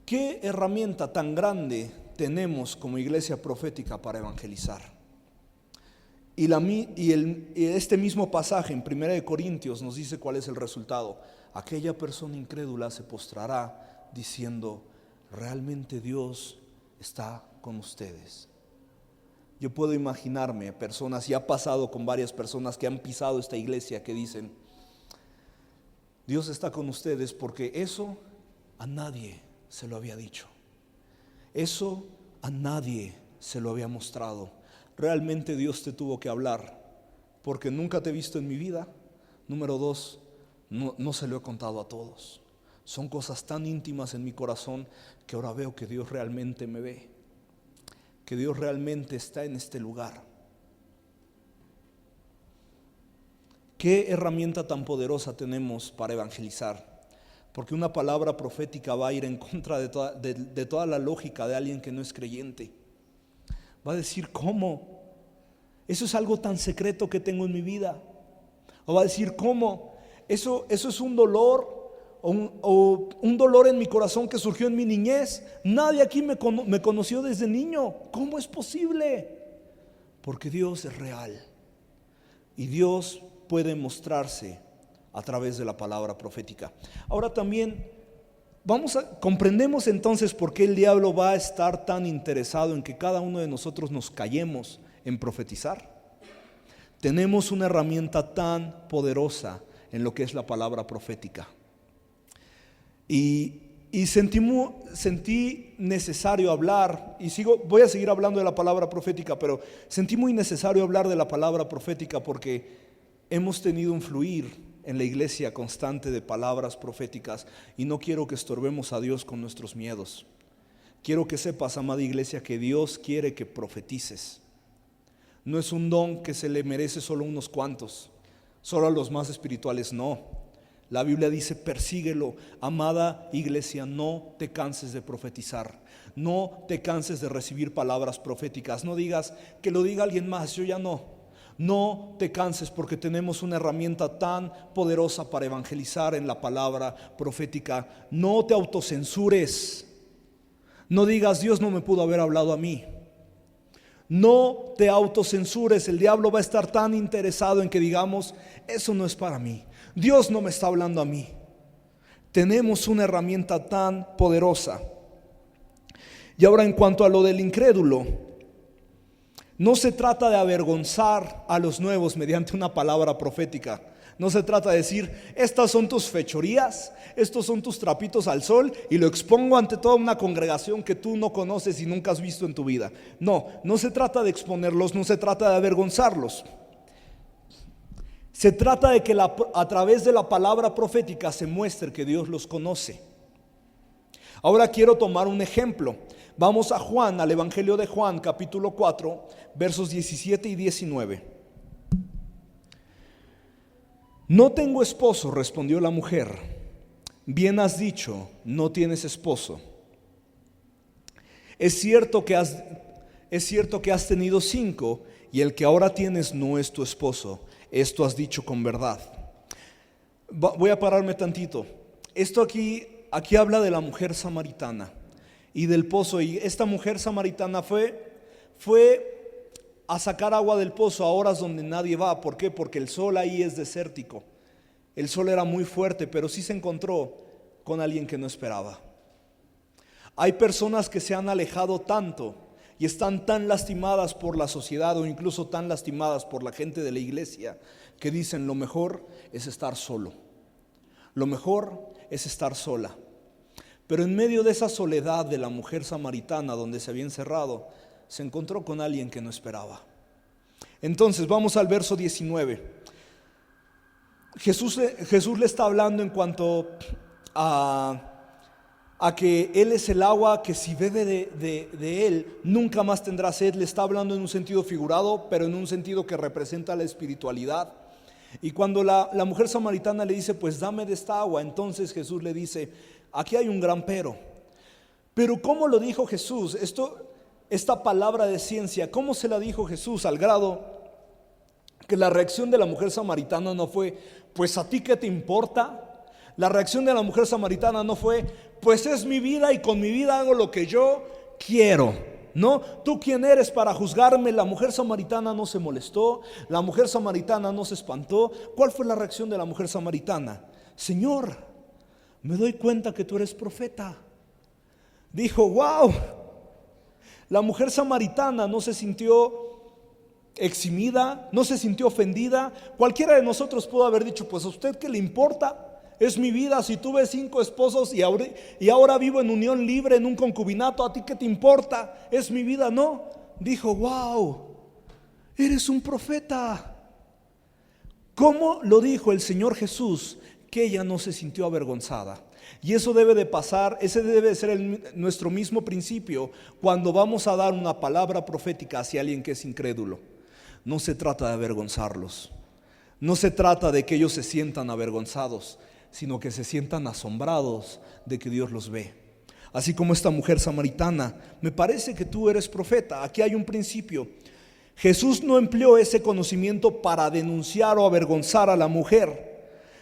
¿Qué herramienta tan grande tenemos como iglesia profética para evangelizar? Y este mismo pasaje en 1 Corintios nos dice cuál es el resultado. Aquella persona incrédula se postrará diciendo, realmente Dios está con ustedes. Yo puedo imaginarme personas, y ha pasado con varias personas que han pisado esta iglesia, que dicen, Dios está con ustedes, porque eso a nadie se lo había dicho. Eso a nadie se lo había mostrado. Realmente Dios te tuvo que hablar, porque nunca te he visto en mi vida. Número 2, no se lo he contado a todos. Son cosas tan íntimas en mi corazón que ahora veo que Dios realmente me ve, que Dios realmente está en este lugar. ¿Qué herramienta tan poderosa tenemos para evangelizar? Porque una palabra profética va a ir en contra de toda la lógica de alguien que no es creyente. Va a decir, ¿cómo? Eso es algo tan secreto que tengo en mi vida. O va a decir, ¿cómo? Eso es un dolor o un dolor en mi corazón que surgió en mi niñez. Nadie aquí me conoció desde niño. ¿Cómo es posible? Porque Dios es real. Y Dios puede mostrarse a través de la palabra profética. Ahora también comprendemos entonces por qué el diablo va a estar tan interesado en que cada uno de nosotros nos callemos en profetizar. Tenemos una herramienta tan poderosa en lo que es la palabra profética. Y Y sentí necesario hablar, y voy a seguir hablando de la palabra profética, pero sentí muy necesario hablar de la palabra profética porque hemos tenido un fluir en la iglesia constante de palabras proféticas y no quiero que estorbemos a Dios con nuestros miedos. Quiero que sepas, amada iglesia, que Dios quiere que profetices. No es un don que se le merece solo a unos cuantos, solo a los más espirituales, no. La Biblia dice, persíguelo, amada iglesia, no te canses de profetizar, no te canses de recibir palabras proféticas, no digas que lo diga alguien más, yo ya no. No te canses porque tenemos una herramienta tan poderosa para evangelizar en la palabra profética. No te autocensures, no digas Dios no me pudo haber hablado a mí. No te autocensures, el diablo va a estar tan interesado en que digamos, eso no es para mí. Dios no me está hablando a mí. Tenemos una herramienta tan poderosa. Y ahora en cuanto a lo del incrédulo, no se trata de avergonzar a los nuevos mediante una palabra profética. No se trata de decir, estas son tus fechorías, estos son tus trapitos al sol y lo expongo ante toda una congregación que tú no conoces y nunca has visto en tu vida. No, no se trata de exponerlos, no se trata de avergonzarlos. Se trata de que a través de la palabra profética se muestre que Dios los conoce. Ahora quiero tomar un ejemplo. Vamos a Juan, al Evangelio de Juan, capítulo 4, versos 17 y 19. No tengo esposo, respondió la mujer. Bien has dicho, no tienes esposo. Es cierto que has tenido 5 y el que ahora tienes no es tu esposo. Esto has dicho con verdad. Voy a pararme tantito. Esto aquí habla de la mujer samaritana y del pozo. Y esta mujer samaritana fue a sacar agua del pozo a horas donde nadie va. ¿Por qué? Porque el sol ahí es desértico. El sol era muy fuerte, pero sí se encontró con alguien que no esperaba. Hay personas que se han alejado tanto y están tan lastimadas por la sociedad o incluso tan lastimadas por la gente de la iglesia que dicen lo mejor es estar solo, lo mejor es estar sola. Pero en medio de esa soledad de la mujer samaritana donde se había encerrado, se encontró con alguien que no esperaba. Entonces vamos al verso 19. Jesús le está hablando en cuanto a que Él es el agua que si bebe de Él nunca más tendrá sed. Le está hablando en un sentido figurado, pero en un sentido que representa la espiritualidad. Y cuando la mujer samaritana le dice, pues dame de esta agua, entonces Jesús le dice, aquí hay un gran pero. Pero ¿cómo lo dijo Jesús? Esta palabra de ciencia, ¿cómo se la dijo Jesús? Al grado que la reacción de la mujer samaritana no fue, pues a ti qué te importa. La reacción de la mujer samaritana no fue, pues es mi vida y con mi vida hago lo que yo quiero. No, ¿tú quién eres para juzgarme? La mujer samaritana no se molestó, la mujer samaritana no se espantó. ¿Cuál fue la reacción de la mujer samaritana? Señor, me doy cuenta que tú eres profeta. Dijo, wow. La mujer samaritana no se sintió eximida, no se sintió ofendida. Cualquiera de nosotros pudo haber dicho, pues a usted qué le importa. Es mi vida, si tuve 5 esposos y ahora vivo en unión libre, en un concubinato, ¿a ti qué te importa? Es mi vida. No, dijo, wow, eres un profeta. ¿Cómo lo dijo el Señor Jesús? Que ella no se sintió avergonzada. Y eso debe de pasar, ese debe de ser nuestro mismo principio cuando vamos a dar una palabra profética hacia alguien que es incrédulo. No se trata de avergonzarlos, no se trata de que ellos se sientan avergonzados, sino que se sientan asombrados de que Dios los ve. Así como esta mujer samaritana, me parece que tú eres profeta. Aquí hay un principio. Jesús no empleó ese conocimiento para denunciar o avergonzar a la mujer,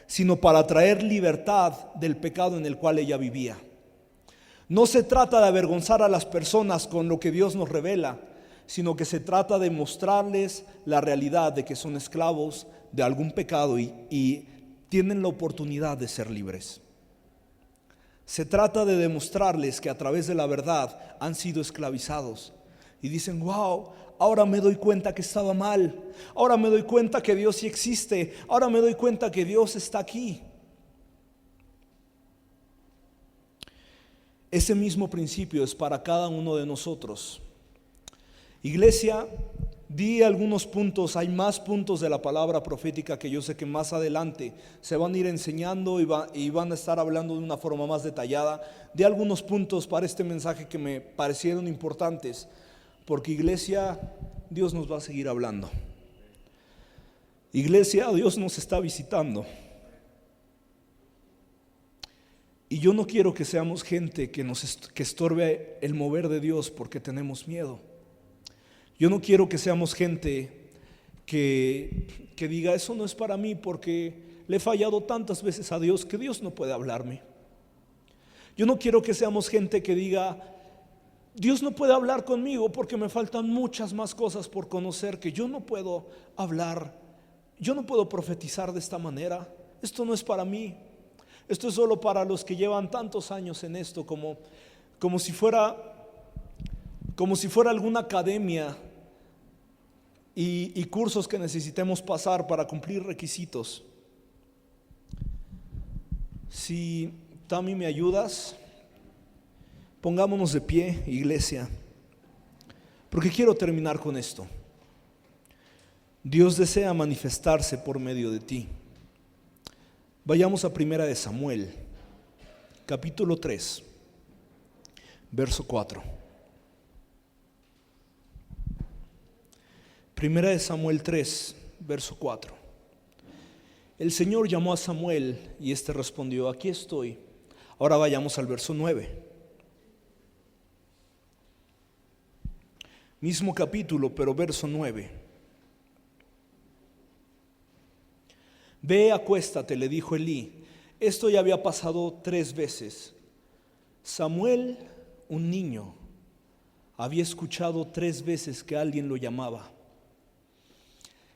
sino para traer libertad del pecado en el cual ella vivía. No se trata de avergonzar a las personas con lo que Dios nos revela, sino que se trata de mostrarles la realidad de que son esclavos de algún pecado y tienen la oportunidad de ser libres. Se trata de demostrarles que a través de la verdad han sido esclavizados y dicen, wow, ahora me doy cuenta que estaba mal, ahora me doy cuenta que Dios sí existe, ahora me doy cuenta que Dios está aquí. ese mismo principio es para cada uno de nosotros. Iglesia, di algunos puntos, hay más puntos de la palabra profética que yo sé que más adelante se van a ir enseñando y van a estar hablando de una forma más detallada. Di algunos puntos para este mensaje que me parecieron importantes, porque iglesia, Dios nos va a seguir hablando. Iglesia, Dios nos está visitando. Y yo no quiero que seamos gente que estorbe el mover de Dios porque tenemos miedo. Yo no quiero que seamos gente que diga, eso no es para mí porque le he fallado tantas veces a Dios que Dios no puede hablarme. Yo no quiero que seamos gente que diga, Dios no puede hablar conmigo porque me faltan muchas más cosas por conocer, que yo no puedo hablar, yo no puedo profetizar de esta manera. Esto no es para mí. Esto es solo para los que llevan tantos años en esto, como si fuera alguna academia y cursos que necesitemos pasar para cumplir requisitos. Si Tami me ayudas, pongámonos de pie, iglesia, porque quiero terminar con esto. Dios desea manifestarse por medio de ti. Vayamos a Primera de Samuel, capítulo 3, verso 4. Primera de Samuel 3, verso 4. El Señor llamó a Samuel y éste respondió, aquí estoy. Ahora vayamos al verso 9. Mismo capítulo, pero verso 9. Ve, acuéstate, le dijo Elí. Esto ya había pasado 3 veces. Samuel, un niño, había escuchado 3 veces que alguien lo llamaba.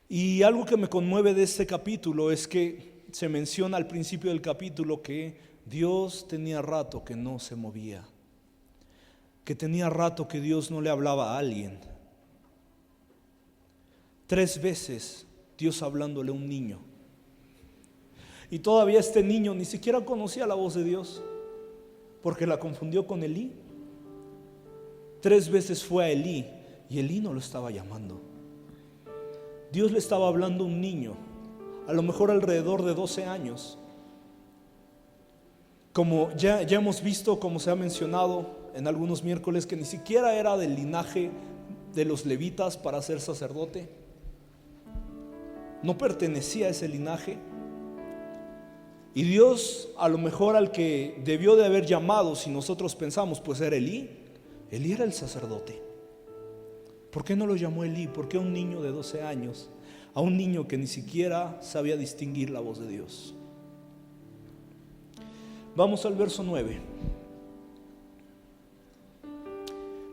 Y algo que me conmueve de este capítulo es que se menciona al principio del capítulo que Dios tenía rato que no se movía, que tenía rato que Dios no le hablaba a alguien. 3 veces Dios hablándole a un niño. Y todavía este niño ni siquiera conocía la voz de Dios, porque la confundió con Elí. 3 veces fue a Elí y Elí no lo estaba llamando. Dios le estaba hablando a un niño, a lo mejor alrededor de 12 años. Como ya hemos visto, como se ha mencionado en algunos miércoles, que ni siquiera era del linaje de los levitas para ser sacerdote. No pertenecía a ese linaje. Y Dios, a lo mejor al que debió de haber llamado, si nosotros pensamos, pues era Elí. Elí era el sacerdote. ¿Por qué no lo llamó Elí? ¿Por qué a un niño de 12 años? A un niño que ni siquiera sabía distinguir la voz de Dios. Vamos al verso 9.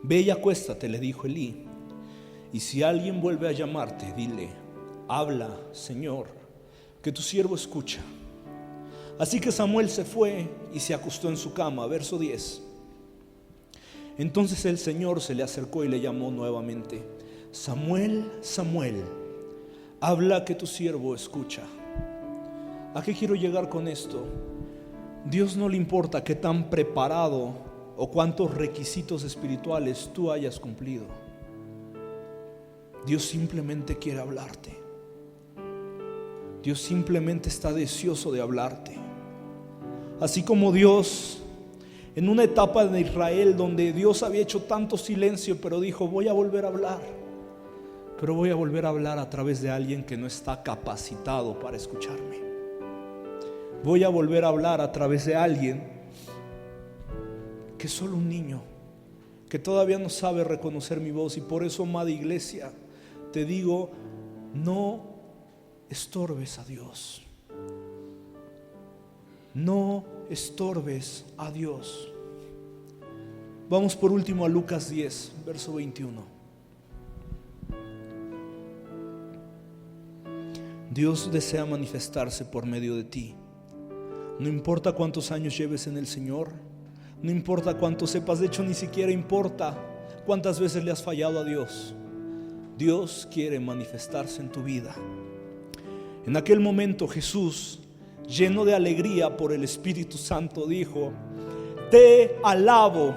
Ve y acuéstate, le dijo Elí. Y si alguien vuelve a llamarte, dile, habla, Señor, que tu siervo escucha. Así que Samuel se fue y se acostó en su cama. Verso 10. Entonces el Señor se le acercó y le llamó nuevamente. Samuel, Samuel, habla que tu siervo escucha. ¿A qué quiero llegar con esto? Dios no le importa qué tan preparado o cuántos requisitos espirituales tú hayas cumplido. Dios simplemente quiere hablarte. Dios simplemente está deseoso de hablarte. Así como Dios, en una etapa de Israel donde Dios había hecho tanto silencio, pero dijo, voy a volver a hablar. Pero voy a volver a hablar a través de alguien que no está capacitado para escucharme. Voy a volver a hablar a través de alguien que es solo un niño, que todavía no sabe reconocer mi voz. Y por eso, amada iglesia, te digo, no estorbes a Dios. No estorbes a Dios. Vamos por último a Lucas 10, verso 21. Dios desea manifestarse por medio de ti. No importa cuántos años lleves en el Señor, no importa cuánto sepas, de hecho ni siquiera importa cuántas veces le has fallado a Dios. Dios quiere manifestarse en tu vida. En aquel momento Jesús, lleno de alegría por el Espíritu Santo, dijo, te alabo,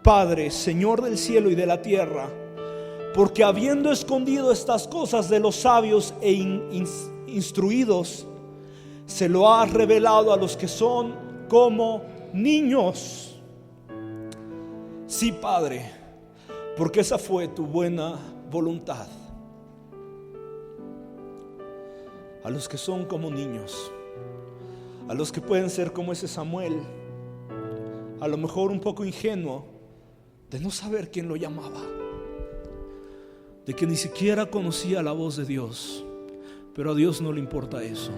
Padre, Señor del cielo y de la tierra, porque habiendo escondido estas cosas de los sabios e instruidos, se lo has revelado a los que son como niños. Sí, Padre, porque esa fue tu buena voluntad. A los que son como niños, a los que pueden ser como ese Samuel, a lo mejor un poco ingenuo, de no saber quién lo llamaba, de que ni siquiera conocía la voz de Dios. Pero a Dios no le importa eso.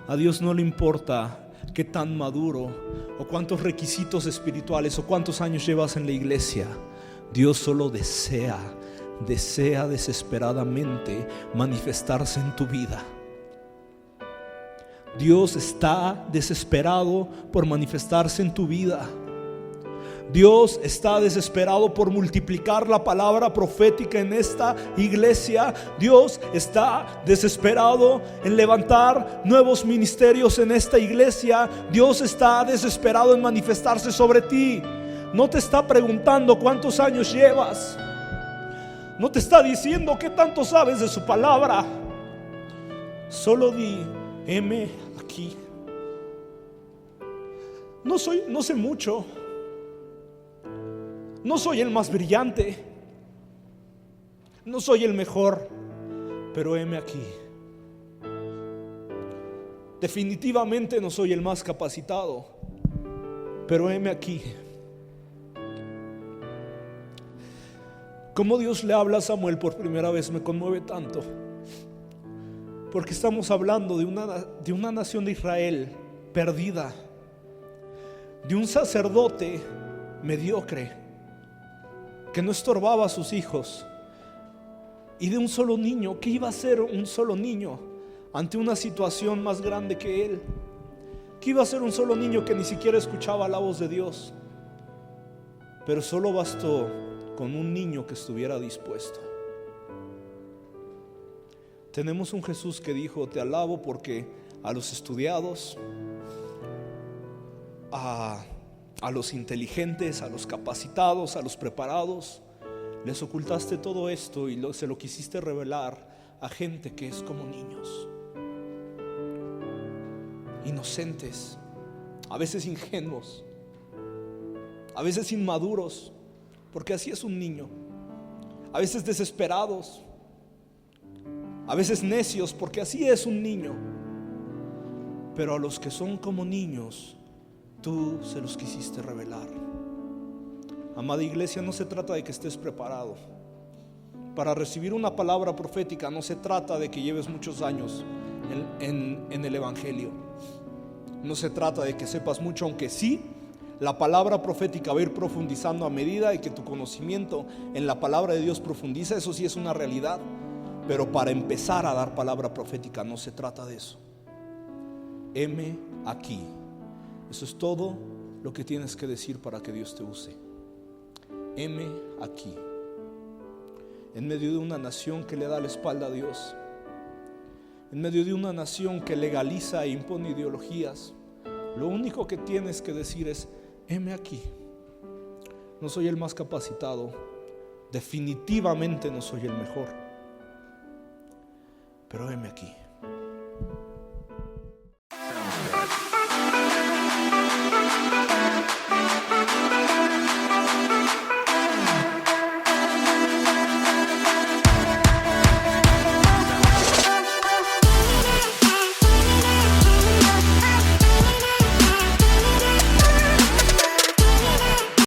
A Dios no le importa qué tan maduro o cuántos requisitos espirituales o cuántos años llevas en la iglesia. Dios solo desea desesperadamente manifestarse en tu vida. Dios está desesperado por manifestarse en tu vida. Dios está desesperado por multiplicar la palabra profética en esta iglesia. Dios está desesperado en levantar nuevos ministerios en esta iglesia. Dios está desesperado en manifestarse sobre ti. No te está preguntando cuántos años llevas. No te está diciendo qué tanto sabes de su palabra. Solo di: heme aquí. No sé mucho. No soy el más brillante, no soy el mejor, pero heme aquí. Definitivamente no soy el más capacitado, pero heme aquí. Cómo Dios le habla a Samuel por primera vez me conmueve tanto, porque estamos hablando de una nación de Israel perdida, de un sacerdote mediocre que no estorbaba a sus hijos, y de un solo niño. ¿Qué iba a hacer un solo niño ante una situación más grande que él? ¿Qué iba a hacer un solo niño que ni siquiera escuchaba la voz de Dios? Pero solo bastó con un niño que estuviera dispuesto. Tenemos un Jesús que dijo: te alabo porque a los estudiados, a los inteligentes, a los capacitados, a los preparados, les ocultaste todo esto y se lo quisiste revelar a gente que es como niños, inocentes, a veces ingenuos, a veces inmaduros, porque así es un niño, a veces desesperados, a veces necios, porque así es un niño. Pero a los que son como niños, tú se los quisiste revelar. Amada iglesia, no se trata de que estés preparado para recibir una palabra profética. No se trata de que lleves muchos años en el evangelio. No se trata de que sepas mucho, aunque sí, la palabra profética va a ir profundizando a medida de que tu conocimiento en la palabra de Dios profundiza. Eso sí es una realidad. Pero para empezar a dar palabra profética no se trata de eso. Heme aquí. Eso es todo lo que tienes que decir para que Dios te use. Heme aquí. En medio de una nación que le da la espalda a Dios, en medio de una nación que legaliza e impone ideologías, lo único que tienes que decir es: heme aquí. No soy el más capacitado, definitivamente no soy el mejor, pero heme aquí.